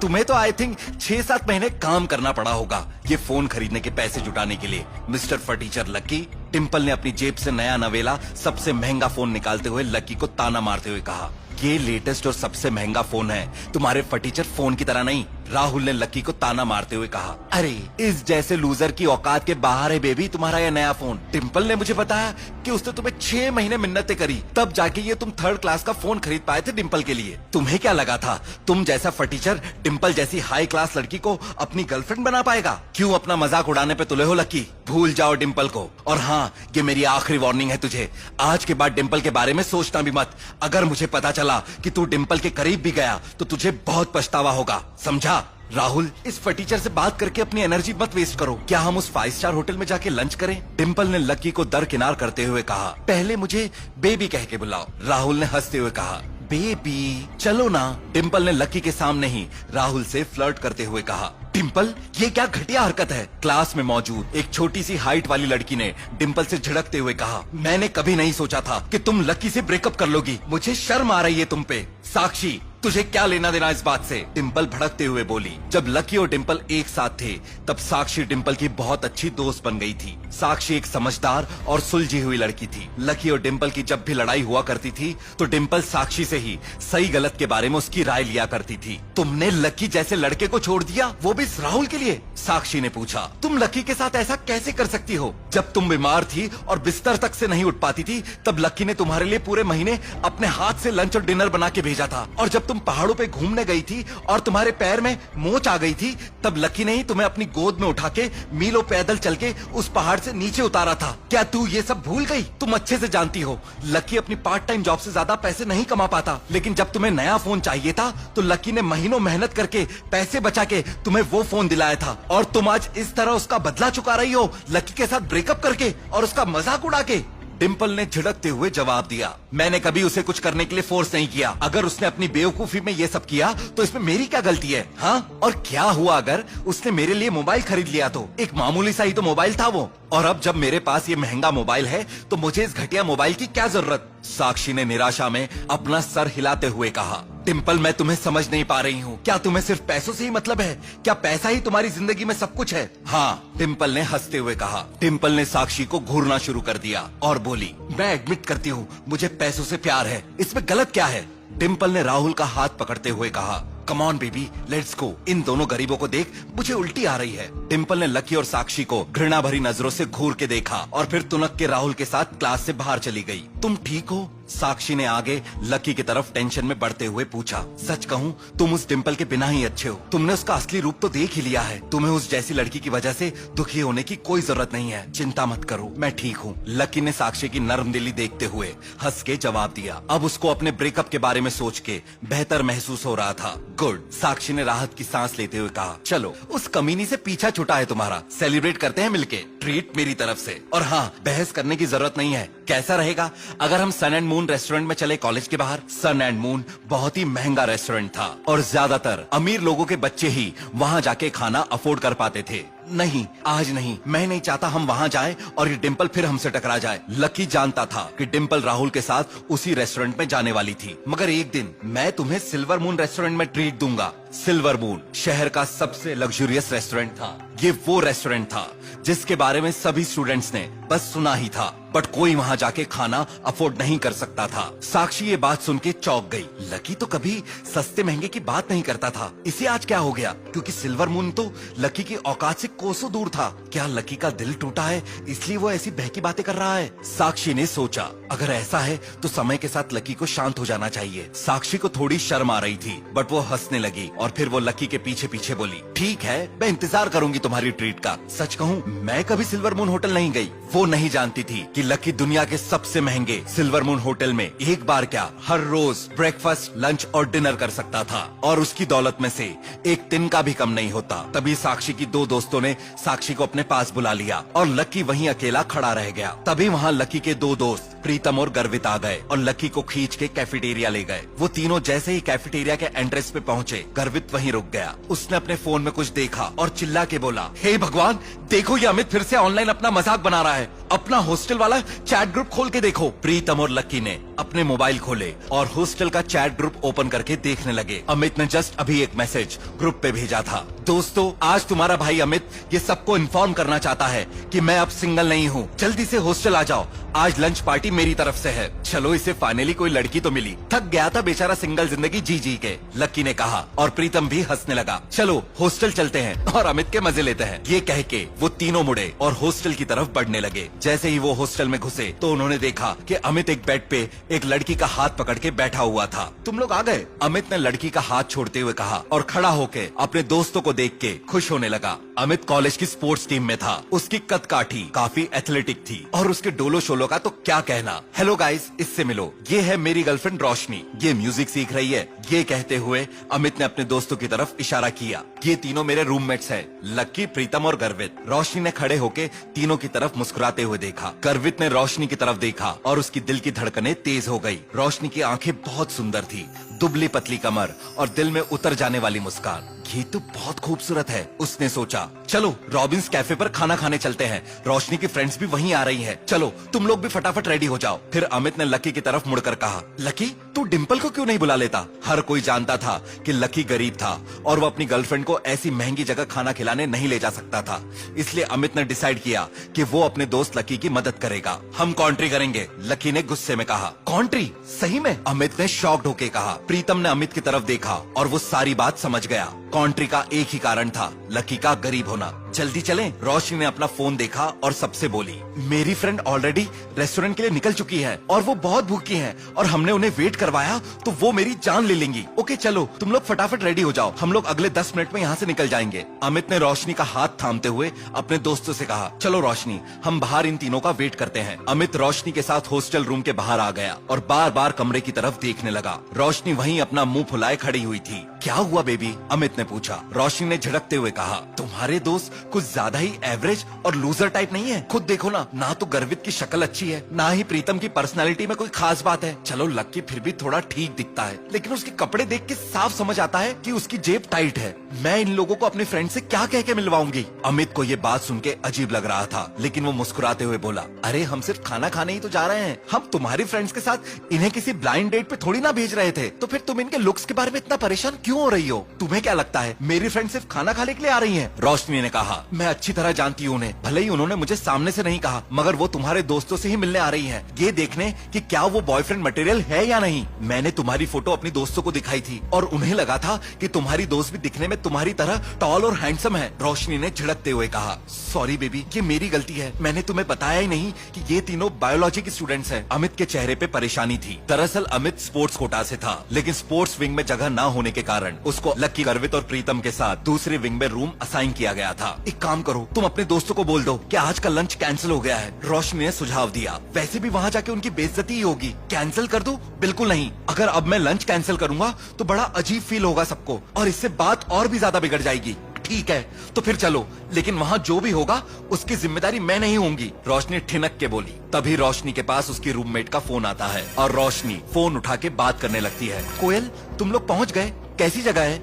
तुम्हें तो आई थिंक 6-7 महीने काम करना पड़ा होगा ये फोन खरीदने के पैसे जुटाने के लिए, मिस्टर फटीचर लकी। डिम्पल ने अपनी जेब से नया नवेला सबसे महंगा फोन निकालते हुए लकी को ताना मारते हुए कहा, ये लेटेस्ट और सबसे महंगा फोन है, तुम्हारे फटीचर फोन की तरह नहीं। राहुल ने लकी को ताना मारते हुए कहा, अरे इस जैसे लूजर की औकात के बाहर है बेबी तुम्हारा ये नया फोन। डिम्पल ने मुझे बताया कि उसने तुम्हें 6 महीने मिन्नतें करी, तब जाके ये तुम 3rd क्लास का फोन खरीद पाए थे डिम्पल के लिए। तुम्हें क्या लगा था तुम जैसा फटीचर डिम्पल जैसी हाई क्लास लड़की को अपनी गर्लफ्रेंड बना पाएगा? क्यों अपना मजाक उड़ाने पे तुले हो लकी? भूल जाओ डिम्पल को। और हाँ, ये मेरी आखिरी वार्निंग है तुझे, आज के बाद डिम्पल के बारे में सोचना भी मत। अगर मुझे पता चला कि तू डिम्पल के करीब भी गया तो तुझे बहुत पछतावा होगा, समझा? राहुल, इस फटीचर से बात करके अपनी एनर्जी मत वेस्ट करो। क्या हम उस 5 स्टार होटल में जाके लंच करें? डिम्पल ने लकी को दरकिनार करते हुए कहा, पहले मुझे बेबी कह के बुलाओ। राहुल ने हंसते हुए कहा, बेबी चलो ना। डिम्पल ने लकी के सामने ही राहुल से फ्लर्ट करते हुए कहा। डिम्पल, ये क्या घटिया हरकत है? क्लास में मौजूद एक छोटी सी हाइट वाली लड़की ने डिम्पल से झिड़कते हुए कहा, मैंने कभी नहीं सोचा था कि तुम लकी से ब्रेकअप कर लोगी। मुझे शर्म आ रही है तुम पे। साक्षी, तुझे क्या लेना देना इस बात से? डिम्पल भड़कते हुए बोली। जब लकी और डिम्पल एक साथ थे तब साक्षी डिम्पल की बहुत अच्छी दोस्त बन गई थी। साक्षी एक समझदार और सुलझी हुई लड़की थी। लकी और डिम्पल की जब भी लड़ाई हुआ करती थी तो डिम्पल साक्षी से ही सही गलत के बारे में उसकी राय लिया करती थी। तुमने लकी जैसे लड़के को छोड़ दिया, वो भी राहुल के लिए? साक्षी ने पूछा। तुम लकी के साथ ऐसा कैसे कर सकती हो? जब तुम बीमार थी और बिस्तर तक से नहीं उठ पाती थी तब लकी ने तुम्हारे लिए पूरे महीने अपने हाथ से लंच और डिनर बना के भेजा था। और जब तुम पहाड़ों पे घूमने गई थी और तुम्हारे पैर में मोच आ गई थी तब लकी ने ही तुम्हें अपनी गोद में उठा के मीलों पैदल चल के उस पहाड़ से नीचे उतारा था। क्या तू ये सब भूल गई? तुम अच्छे से जानती हो लकी अपनी पार्ट टाइम जॉब से ज्यादा पैसे नहीं कमा पाता, लेकिन जब तुम्हें नया फोन चाहिए था तो लकी ने महीनों मेहनत करके पैसे बचा के तुम्हें वो फोन दिलाया था और तुम आज इस तरह उसका बदला चुका रही हो, लकी के साथ ब्रेकअप करके और उसका मजाक उड़ा के। डिम्पल ने झिड़कते हुए जवाब दिया, मैंने कभी उसे कुछ करने के लिए फोर्स नहीं किया। अगर उसने अपनी बेवकूफी में ये सब किया तो इसमें मेरी क्या गलती है? हाँ, और क्या हुआ अगर उसने मेरे लिए मोबाइल खरीद लिया तो? एक मामूली सा ही तो मोबाइल था वो, और अब जब मेरे पास ये महंगा मोबाइल है तो मुझे इस घटिया मोबाइल की क्या जरूरत? साक्षी ने निराशा में अपना सर हिलाते हुए कहा। डिम्पल, मैं तुम्हें समझ नहीं पा रही हूँ। क्या तुम्हें सिर्फ पैसों से ही मतलब है? क्या पैसा ही तुम्हारी जिंदगी में सब कुछ है? हाँ, डिम्पल ने हंसते हुए कहा। डिम्पल ने साक्षी को घूरना शुरू कर दिया और बोली, मैं एडमिट करती हूँ मुझे पैसों से प्यार है, इसमें गलत क्या है? डिम्पल ने राहुल का हाथ पकड़ते हुए कहा, come on baby, let's go. इन दोनों गरीबों को देख मुझे उल्टी आ रही है। डिम्पल ने लकी और साक्षी को घृणा भरी नजरों से घूर के देखा और फिर तुनक के राहुल के साथ क्लास से बाहर चली गई। तुम ठीक हो? साक्षी ने आगे लकी की तरफ टेंशन में बढ़ते हुए पूछा। सच कहूँ तुम उस डिम्पल के बिना ही अच्छे हो। तुमने उसका असली रूप तो देख ही लिया है। तुम्हें उस जैसी लड़की की वजह से दुखी होने की कोई जरूरत नहीं है। चिंता मत करो, मैं ठीक हूँ। लकी ने साक्षी की नरम दिली देखते हुए हंस के जवाब दिया। अब उसको अपने ब्रेकअप के बारे में सोच के बेहतर महसूस हो रहा था। गुड, साक्षी ने राहत की सांस लेते हुए कहा। चलो उस कमीनी से पीछा छुटा है तुम्हारा, सेलिब्रेट करते हैं मिलके। ट्रीट मेरी तरफ से। और हाँ, बहस करने की जरूरत नहीं है। कैसा रहेगा अगर हम सन एंड मून रेस्टोरेंट में चले कॉलेज के बाहर? सन एंड मून बहुत ही महंगा रेस्टोरेंट था और ज्यादातर अमीर लोगों के बच्चे ही वहाँ जाके खाना अफोर्ड कर पाते थे। नहीं, आज नहीं, मैं नहीं चाहता हम वहाँ जाएं और ये डिम्पल फिर हमसे टकरा जाए। लकी जानता था कि डिम्पल राहुल के साथ उसी रेस्टोरेंट में जाने वाली थी। मगर एक दिन मैं तुम्हें सिल्वर मून रेस्टोरेंट में ट्रीट दूंगा। सिल्वर मून शहर का सबसे लग्जरियस रेस्टोरेंट था। ये वो रेस्टोरेंट था जिसके बारे में सभी स्टूडेंट्स ने बस सुना ही था, बट कोई वहाँ जाके खाना अफोर्ड नहीं कर सकता था। साक्षी ये बात सुन के चौंक गई। लकी तो कभी सस्ते महंगे की बात नहीं करता था, इसे आज क्या हो गया? क्योंकि सिल्वर मून तो लकी की औकात से कोसों दूर था। क्या लकी का दिल टूटा है इसलिए वो ऐसी बहकी बातें कर रहा है? साक्षी ने सोचा, अगर ऐसा है तो समय के साथ लकी को शांत हो जाना चाहिए। साक्षी को थोड़ी शर्म आ रही थी, बट वो हंसने लगी और फिर वो लकी के पीछे पीछे बोली, ठीक है, मैं इंतजार करूंगी तुम्हारी ट्रीट का। सच कहूँ मैं कभी सिल्वर मून होटल नहीं गई। वो नहीं जानती थी कि लकी दुनिया के सबसे महंगे सिल्वर मून होटल में एक बार क्या हर रोज ब्रेकफास्ट, लंच और डिनर कर सकता था और उसकी दौलत में से एक तिनका भी कम नहीं होता। तभी साक्षी की दो दोस्तों ने साक्षी को अपने पास बुला लिया और लकी वहीं अकेला खड़ा रह गया। तभी वहाँ लकी के दो दोस्त प्रीतम और गर्वित आ गए और लकी को खींच के कैफेटेरिया ले गए। वो तीनों जैसे ही कैफेटेरिया के एंट्रेंस पे पहुँचे, गर्वित वहीं रुक गया। उसने अपने फोन में कुछ देखा और चिल्ला के बोला, हे भगवान, देखो ये अमित फिर से ऑनलाइन अपना मजाक बना रहा है। अपना हॉस्टल वाला चैट ग्रुप खोल के देखो। प्रीतम और लकी ने अपने मोबाइल खोले और हॉस्टल का चैट ग्रुप ओपन करके देखने लगे। अमित ने जस्ट अभी एक मैसेज ग्रुप पे भेजा था, दोस्तों आज तुम्हारा भाई अमित ये सबको इन्फॉर्म करना चाहता है कि मैं अब सिंगल नहीं हूँ। जल्दी से हॉस्टल आ जाओ, आज लंच पार्टी मेरी तरफ से है। चलो इसे फाइनली कोई लड़की तो मिली, थक गया था बेचारा सिंगल जिंदगी जी जी के, लकी ने कहा और प्रीतम भी हंसने लगा। चलो हॉस्टल चलते हैं और अमित के मजे लेते हैं। ये कह के वो तीनों मुड़े और हॉस्टल की तरफ बढ़ने लगे। जैसे ही वो हॉस्टल में घुसे तो उन्होंने देखा कि अमित एक बेड पे एक लड़की का हाथ पकड़ के बैठा हुआ था। तुम लोग आ गए? अमित ने लड़की का हाथ छोड़ते हुए कहा और खड़ा होके अपने दोस्तों को देख के खुश होने लगा। अमित कॉलेज की स्पोर्ट्स टीम में था। उसकी कद काठी काफी एथलेटिक थी और उसके डोलो शोलो का तो क्या कहना। हेलो गाइस, इससे मिलो, ये है मेरी गर्लफ्रेंड रोशनी, ये म्यूजिक सीख रही है। ये कहते हुए अमित ने अपने दोस्तों की तरफ इशारा किया। ये तीनों मेरे रूममेट्स हैं, लकी, प्रीतम और गर्वित। रोशनी ने खड़े होके तीनों की तरफ मुस्कुराते हुए देखा। गर्वित ने रोशनी की तरफ देखा और उसकी दिल की धड़कनें तेज हो गई। रोशनी की आंखें बहुत सुंदर थी, दुबली पतली कमर और दिल में उतर जाने वाली मुस्कान। ये तो बहुत खूबसूरत है, उसने सोचा। चलो रॉबिन्स कैफे पर खाना खाने चलते हैं, रोशनी की फ्रेंड्स भी वहीं आ रही हैं। चलो तुम लोग भी फटाफट रेडी हो जाओ। फिर अमित ने लकी की तरफ मुड़कर कहा, लकी तू डिम्पल को क्यों नहीं बुला लेता? हर कोई जानता था कि लकी गरीब था और वो अपनी गर्लफ्रेंड को ऐसी महंगी जगह खाना खिलाने नहीं ले जा सकता था। इसलिए अमित ने डिसाइड किया कि वो अपने दोस्त लकी की मदद करेगा। हम कॉन्ट्री करेंगे, लकी ने गुस्से में कहा। कॉन्ट्री? सही में? अमित ने शॉक्ड होके कहा। प्रीतम ने अमित की तरफ देखा और वो सारी बात समझ गया। कॉन्ट्री का एक ही कारण था, लकी का गरीब होना। जल्दी चलें। रोशनी ने अपना फोन देखा और सबसे बोली, मेरी फ्रेंड ऑलरेडी रेस्टोरेंट के लिए निकल चुकी है और वो बहुत भूखी हैं और हमने उन्हें वेट करवाया तो वो मेरी जान ले लेंगी। ओके चलो तुम लोग फटाफट रेडी हो जाओ, हम लोग अगले 10 मिनट में यहाँ से निकल जाएंगे। अमित ने रोशनी का हाथ थामते हुए अपने दोस्तों से कहा, चलो रोशनी हम बाहर इन तीनों का वेट करते हैं। अमित रोशनी के साथ हॉस्टल रूम के बाहर आ गया और बार बार कमरे की तरफ देखने लगा। रोशनी वहीं अपना मुंह फुलाए खड़ी हुई थी। क्या हुआ बेबी? अमित ने पूछा। रोशनी ने झिड़कते हुए कहा, तुम्हारे दोस्त कुछ ज्यादा ही एवरेज और लूजर टाइप नहीं है? खुद देखो ना तो गर्वित की शक्ल अच्छी है, ना ही प्रीतम की पर्सनालिटी में कोई खास बात है। चलो लकी फिर भी थोड़ा ठीक दिखता है, लेकिन उसके कपड़े देख के साफ समझ आता है कि उसकी जेब टाइट है। मैं इन लोगों को अपने फ्रेंड से क्या कह के मिलवाऊंगी? अमित को ये बात सुन के अजीब लग रहा था, लेकिन वो मुस्कुराते हुए बोला, अरे हम सिर्फ खाना खाने ही तो जा रहे हैं, हम तुम्हारी फ्रेंड्स के साथ इन्हें किसी ब्लाइंड डेट पे थोड़ी ना भेज रहे थे, तो फिर तुम इनके लुक्स के बारे में इतना परेशान क्यों हो रही हो? तुम्हें क्या लगता लगता है मेरी फ्रेंड सिर्फ खाना खाने के लिए आ रही हैं? रोशनी ने कहा, मैं अच्छी तरह जानती हूँ उन्हें, भले ही उन्होंने मुझे सामने से नहीं कहा, मगर वो तुम्हारे दोस्तों से ही मिलने आ रही हैं, ये देखने कि क्या वो बॉयफ्रेंड मटेरियल है या नहीं। मैंने तुम्हारी फोटो अपनी दोस्तों को दिखाई थी और उन्हें लगा था कि तुम्हारी दोस्त भी दिखने में तुम्हारी तरह टॉल और हैंडसम है। रोशनी ने झिड़कते हुए कहा, सॉरी बेबी, ये मेरी गलती है, मैंने तुम्हें बताया ही नहीं कि ये तीनों बायोलॉजी के स्टूडेंट्स हैं। अमित के चेहरे पे परेशानी थी। दरअसल अमित स्पोर्ट्स कोटा से था, लेकिन स्पोर्ट्स विंग में जगह न होने के कारण उसको लकी, गर्वित और प्रीतम के साथ दूसरे विंग में रूम असाइन किया गया था। एक काम करो, तुम अपने दोस्तों को बोल दो कि आज का लंच कैंसिल हो गया है। रोशनी ने सुझाव दिया, वैसे भी वहाँ जाके उनकी बेइज्जती ही होगी, कैंसिल कर दो? बिल्कुल नहीं, अगर अब मैं लंच कैंसिल करूंगा तो बड़ा अजीब फील होगा सबको और इससे बात और भी ज्यादा बिगड़ जाएगी। ठीक है तो फिर चलो, लेकिन वहाँ जो भी होगा उसकी जिम्मेदारी मैं नहीं होंगी, रोशनी ठिनक के बोली। तभी रोशनी के पास उसकी रूममेट का फोन आता है और रोशनी फोन उठा के बात करने लगती है। कोयल, तुम लोग पहुँच गए? कैसी जगह है?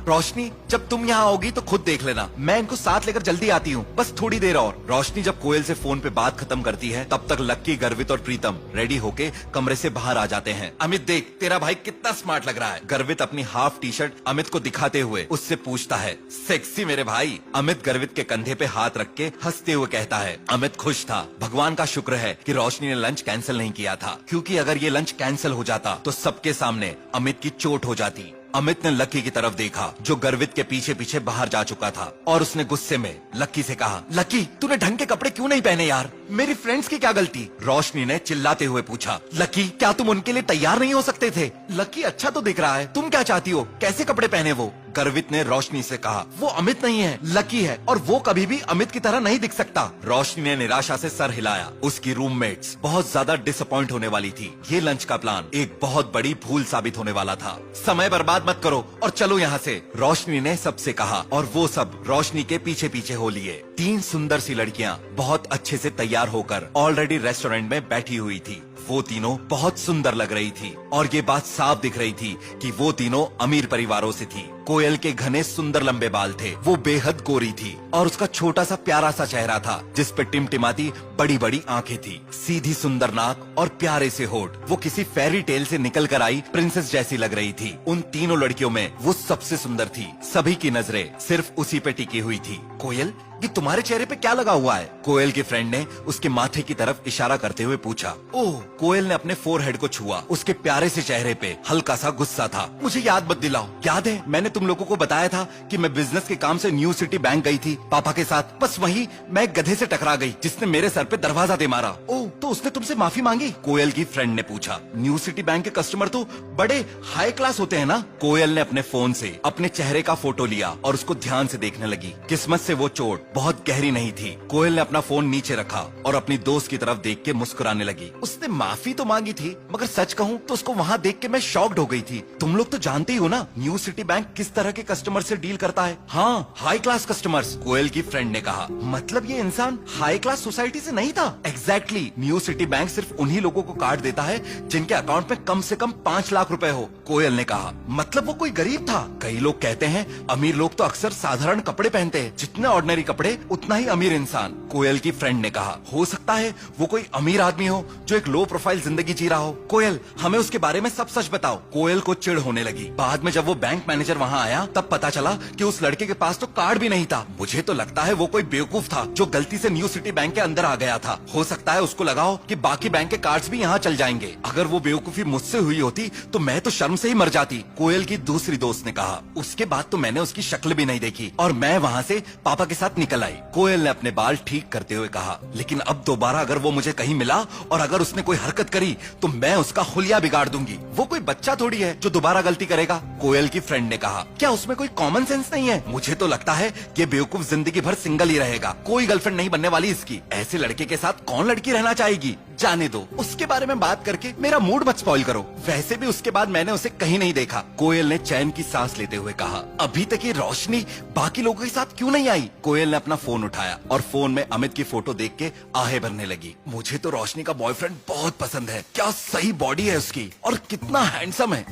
रोशनी, जब तुम यहाँ आओगी तो खुद देख लेना, मैं इनको साथ लेकर जल्दी आती हूँ, बस थोड़ी देर और। रोशनी जब कोयल से फोन पे बात खत्म करती है तब तक लक्की, गर्वित और प्रीतम रेडी होके कमरे से बाहर आ जाते हैं। अमित देख, तेरा भाई कितना स्मार्ट लग रहा है, गर्वित अपनी हाफ टी शर्ट अमित को दिखाते हुए उससे पूछता है। सेक्सी मेरे भाई, अमित गर्वित के कंधे पे हाथ रख के हंसते हुए कहता है। अमित खुश था, भगवान का शुक्र है कि रोशनी ने लंच कैंसिल नहीं किया था, क्योंकि अगर ये लंच कैंसिल हो जाता तो सबके सामने अमित की चोट हो जाती। अमित ने लक्की की तरफ देखा जो गर्वित के पीछे पीछे बाहर जा चुका था और उसने गुस्से में लक्की से कहा, लक्की, तूने ढंग के कपड़े क्यों नहीं पहने यार? मेरी फ्रेंड्स की क्या गलती? रोशनी ने चिल्लाते हुए पूछा। लक्की, क्या तुम उनके लिए तैयार नहीं हो सकते थे? लक्की, अच्छा तो दिख रहा है, तुम क्या चाहती हो? कैसे कपड़े पहने वो? गर्वित ने रोशनी से कहा, वो अमित नहीं है, लकी है और वो कभी भी अमित की तरह नहीं दिख सकता। रोशनी ने निराशा से सर हिलाया। उसकी रूममेट्स बहुत ज्यादा डिसअपॉइंट होने वाली थी। ये लंच का प्लान एक बहुत बड़ी भूल साबित होने वाला था। समय बर्बाद मत करो और चलो यहाँ से, रोशनी ने सबसे कहा और वो सब रोशनी के पीछे पीछे हो लिए। तीन सुंदर सी लड़कियाँ बहुत अच्छे से तैयार होकर ऑलरेडी रेस्टोरेंट में बैठी हुई थी। वो तीनों बहुत सुंदर लग रही थी और ये बात साफ दिख रही थी कि वो तीनों अमीर परिवारों से थी। कोयल के घने सुंदर लंबे बाल थे, वो बेहद गोरी थी और उसका छोटा सा प्यारा सा चेहरा था जिस पे टिमटिमाती बड़ी बड़ी आंखें थी, सीधी सुंदर नाक और प्यारे से होठ। वो किसी फेरी टेल से निकल कर आई प्रिंसेस जैसी लग रही थी। उन तीनों लड़कियों में वो सबसे सुंदर थी। सभी की नजरें सिर्फ उसी पे टिकी हुई थी। कोयल, ये तुम्हारे चेहरे पे क्या लगा हुआ है? कोयल के फ्रेंड ने उसके माथे की तरफ इशारा करते हुए पूछा। ओह, कोयल ने अपने फोरहेड को छुआ। उसके प्यारे से चेहरे पे हल्का सा गुस्सा था। मुझे याद मत दिलाओ, याद है मैंने तुम लोगों को बताया था कि मैं बिजनेस के काम से न्यू सिटी बैंक गई थी पापा के साथ। बस वही मैं एक गधे से टकरा गई जिसने मेरे सर पे दरवाजा दे मारा। ओह, तो उसने तुमसे माफी मांगी? कोयल की फ्रेंड ने पूछा। न्यू सिटी बैंक के कस्टमर तो बड़े हाई क्लास होते हैं ना? कोयल ने अपने फोन से अपने चेहरे का फोटो लिया और उसको ध्यान से देखने लगी। किस्मत से वो चोट बहुत गहरी नहीं थी। कोयल ने अपना फोन नीचे रखा और अपनी दोस्त की तरफ देख के मुस्कुराने लगी। उसने माफी तो मांगी थी, मगर सच कहूँ तो उसको वहाँ देख के मैं शॉक्ड हो गई थी। तुम लोग तो जानते ही हो ना न्यू सिटी बैंक किस तरह के कस्टमर से डील करता है। हाँ, हाई क्लास कस्टमर्स, कोयल की फ्रेंड ने कहा। मतलब ये इंसान हाई क्लास सोसाइटी से नहीं था? एग्जैक्टली, न्यू सिटी बैंक सिर्फ उन्हीं लोगों को कार्ड देता है जिनके अकाउंट में कम से कम 5 लाख रुपए हो। कोयल ने कहा, मतलब वो कोई गरीब था? कई लोग कहते हैं अमीर लोग तो अक्सर साधारण कपड़े पहनते हैं, जितने ऑर्डिनरी कपड़े उतना ही अमीर इंसान। कोयल की फ्रेंड ने कहा, हो सकता है वो कोई अमीर आदमी हो जो एक लो प्रोफाइल जिंदगी जी रहा हो। कोयल, हमें उसके बारे में सब सच बताओ। कोयल को चिढ़ होने लगी। बाद में जब वो बैंक मैनेजर वहाँ आया तब पता चला कि उस लड़के के पास तो कार्ड भी नहीं था। मुझे तो लगता है वो कोई बेवकूफ था जो गलती से न्यू सिटी बैंक के अंदर आ गया था। हो सकता है उसको लगाओ कि बाकी बैंक के कार्ड्स भी यहाँ चल जाएंगे। अगर वो बेवकूफी मुझसे हुई होती तो मैं तो शर्म से ही मर जाती। कोयल की दूसरी दोस्त ने कहा। उसके बाद तो मैंने उसकी शक्ल भी नहीं देखी और मैं वहाँ से पापा के साथ निकल आई। कोयल ने अपने बाल ठीक करते हुए कहा, लेकिन अब दोबारा अगर वो मुझे कहीं मिला और अगर उसने कोई हरकत करी तो मैं उसका हुलिया बिगाड़ दूंगी। वो कोई बच्चा थोड़ी है जो दोबारा गलती करेगा। कोयल की फ्रेंड ने कहा, क्या उसमें कोई कॉमन सेंस नहीं है? मुझे तो लगता है ये बेवकूफ जिंदगी भर सिंगल ही रहेगा, कोई गर्लफ्रेंड नहीं बनने वाली इसकी। ऐसे लड़के के साथ कौन लड़की रहना चाहेगी? जाने दो, उसके बारे में बात करके मेरा मूड मत स्पॉइल करो। वैसे भी उसके बाद मैंने उसे कहीं नहीं देखा। कोयल ने चैन की सांस लेते हुए कहा, अभी तक ये रोशनी बाकी लोगों के साथ क्यों नहीं आई? कोयल ने अपना फोन उठाया और फोन में अमित की फोटो देख के आहें भरने लगी। मुझे तो रोशनी का बॉयफ्रेंड बहुत पसंद है। क्या सही बॉडी है उसकी और कितना हैंडसम है।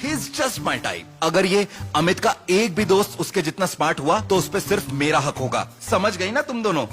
He is just my type. अगर ये अमित का एक भी दोस्त उसके जितना स्मार्ट हुआ तो उस पर सिर्फ मेरा हक होगा। समझ गई ना तुम दोनों?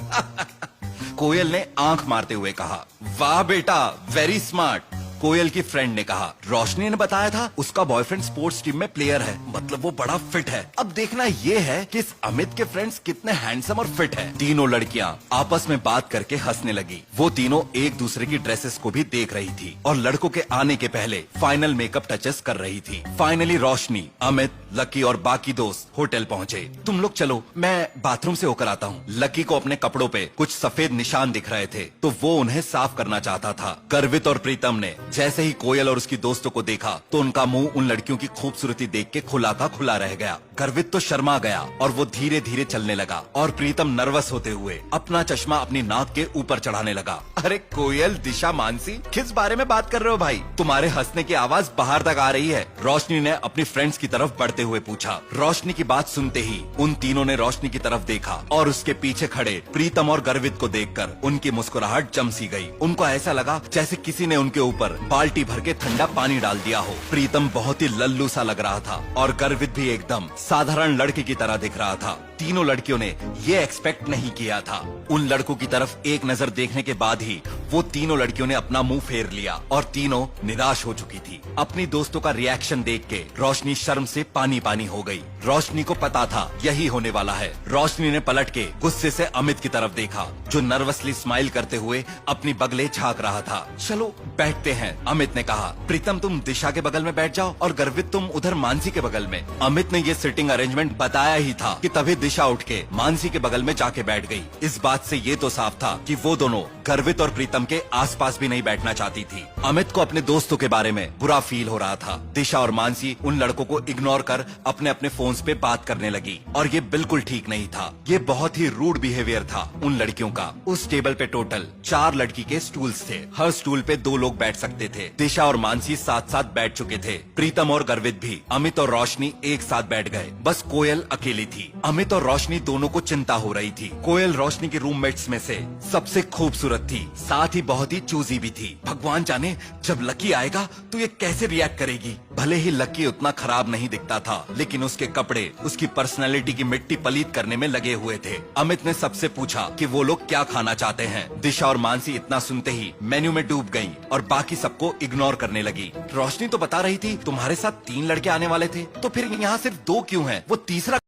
कोयल ने आंख मारते हुए कहा, वाह बेटा, वेरी स्मार्ट। कोयल की फ्रेंड ने कहा, रोशनी ने बताया था उसका बॉयफ्रेंड स्पोर्ट्स टीम में प्लेयर है, मतलब वो बड़ा फिट है। अब देखना ये है कि इस अमित के फ्रेंड्स कितने हैंडसम और फिट है। तीनों लड़कियां आपस में बात करके हंसने लगी। वो तीनों एक दूसरे की ड्रेसेस को भी देख रही थी और लड़कों के आने के पहले फाइनल मेकअप टचेस कर रही थी। फाइनली रोशनी, अमित, लकी और बाकी दोस्त होटल पहुंचे। तुम लोग चलो, मैं बाथरूम से होकर आता हूँ। लकी को अपने कपड़ों पे कुछ सफेद निशान दिख रहे थे तो वो उन्हें साफ करना चाहता था। गर्वित और प्रीतम ने जैसे ही कोयल और उसकी दोस्तों को देखा तो उनका मुंह उन लड़कियों की खूबसूरती देख के खुला का खुला रह गया। गर्वित तो शर्मा गया और वो धीरे धीरे चलने लगा और प्रीतम नर्वस होते हुए अपना चश्मा अपनी नाक के ऊपर चढ़ाने लगा। अरे कोयल, दिशा, मानसी, किस बारे में बात कर रहे हो भाई? तुम्हारे हंसने की आवाज बाहर तक आ रही है। रोशनी ने अपनी फ्रेंड्स की तरफ बढ़ते हुए पूछा। रोशनी की बात सुनते ही उन तीनों ने रोशनी की तरफ देखा और उसके पीछे खड़े प्रीतम और गर्वित को देखकर उनकी मुस्कुराहट जम सी गई। उनको ऐसा लगा जैसे किसी ने उनके ऊपर बाल्टी भर के ठंडा पानी डाल दिया हो। प्रीतम बहुत ही लल्लू सा लग रहा था और गर्वित भी एकदम साधारण लड़के की तरह दिख रहा था। तीनों लड़कियों ने ये एक्सपेक्ट नहीं किया था। उन लड़कों की तरफ एक नजर देखने के बाद ही वो तीनों लड़कियों ने अपना मुंह फेर लिया और तीनों निराश हो चुकी थी। अपनी दोस्तों का रिएक्शन देख के रोशनी शर्म से पानी पानी हो गई। रोशनी को पता था यही होने वाला है। रोशनी ने पलट के गुस्से से अमित की तरफ देखा जो नर्वसली स्माइल करते हुए अपनी बगले झांक रहा था। चलो बैठते हैं, अमित ने कहा। प्रीतम तुम दिशा के बगल में बैठ जाओ और गर्वित तुम उधर मानसी के बगल में। अमित ने ये सिटिंग अरेंजमेंट बताया ही था कि तभी दिशा उठ के मानसी के बगल में जाके बैठ गई। इस बात से ये तो साफ था कि वो दोनों गर्वित और प्रीतम के आसपास भी नहीं बैठना चाहती थी। अमित को अपने दोस्तों के बारे में बुरा फील हो रहा था। दिशा और मानसी उन लड़कों को इग्नोर कर अपने अपने फोन्स पे बात करने लगी और ये बिल्कुल ठीक नहीं था। ये बहुत ही रूड बिहेवियर था उन लड़कियों का। उस टेबल पे टोटल 4 लड़की के स्टूल्स थे। हर स्टूल पे 2 लोग बैठ सकते थे। दिशा और मानसी साथ साथ बैठ चुके थे। प्रीतम और गर्वित भी। अमित और रोशनी एक साथ बैठ गए। बस कोयल अकेली थी। अमित और रोशनी दोनों को चिंता हो रही थी। कोयल रोशनी के रूममेट्स में से सबसे खूबसूरत थी, साथ ही बहुत ही चूजी भी थी। भगवान जाने जब लकी आएगा तो ये कैसे रिएक्ट करेगी। भले ही लकी उतना खराब नहीं दिखता था लेकिन उसके कपड़े उसकी पर्सनैलिटी की मिट्टी पलीत करने में लगे हुए थे। अमित ने सबसे पूछा कि वो लोग क्या खाना चाहते हैं। दिशा और मानसी इतना सुनते ही मेन्यू में डूब गईं और बाकी सबको इग्नोर करने लगी। रोशनी तो बता रही थी तुम्हारे साथ 3 लड़के आने वाले थे तो फिर यहाँ सिर्फ 2 क्यों हैं? वो तीसरा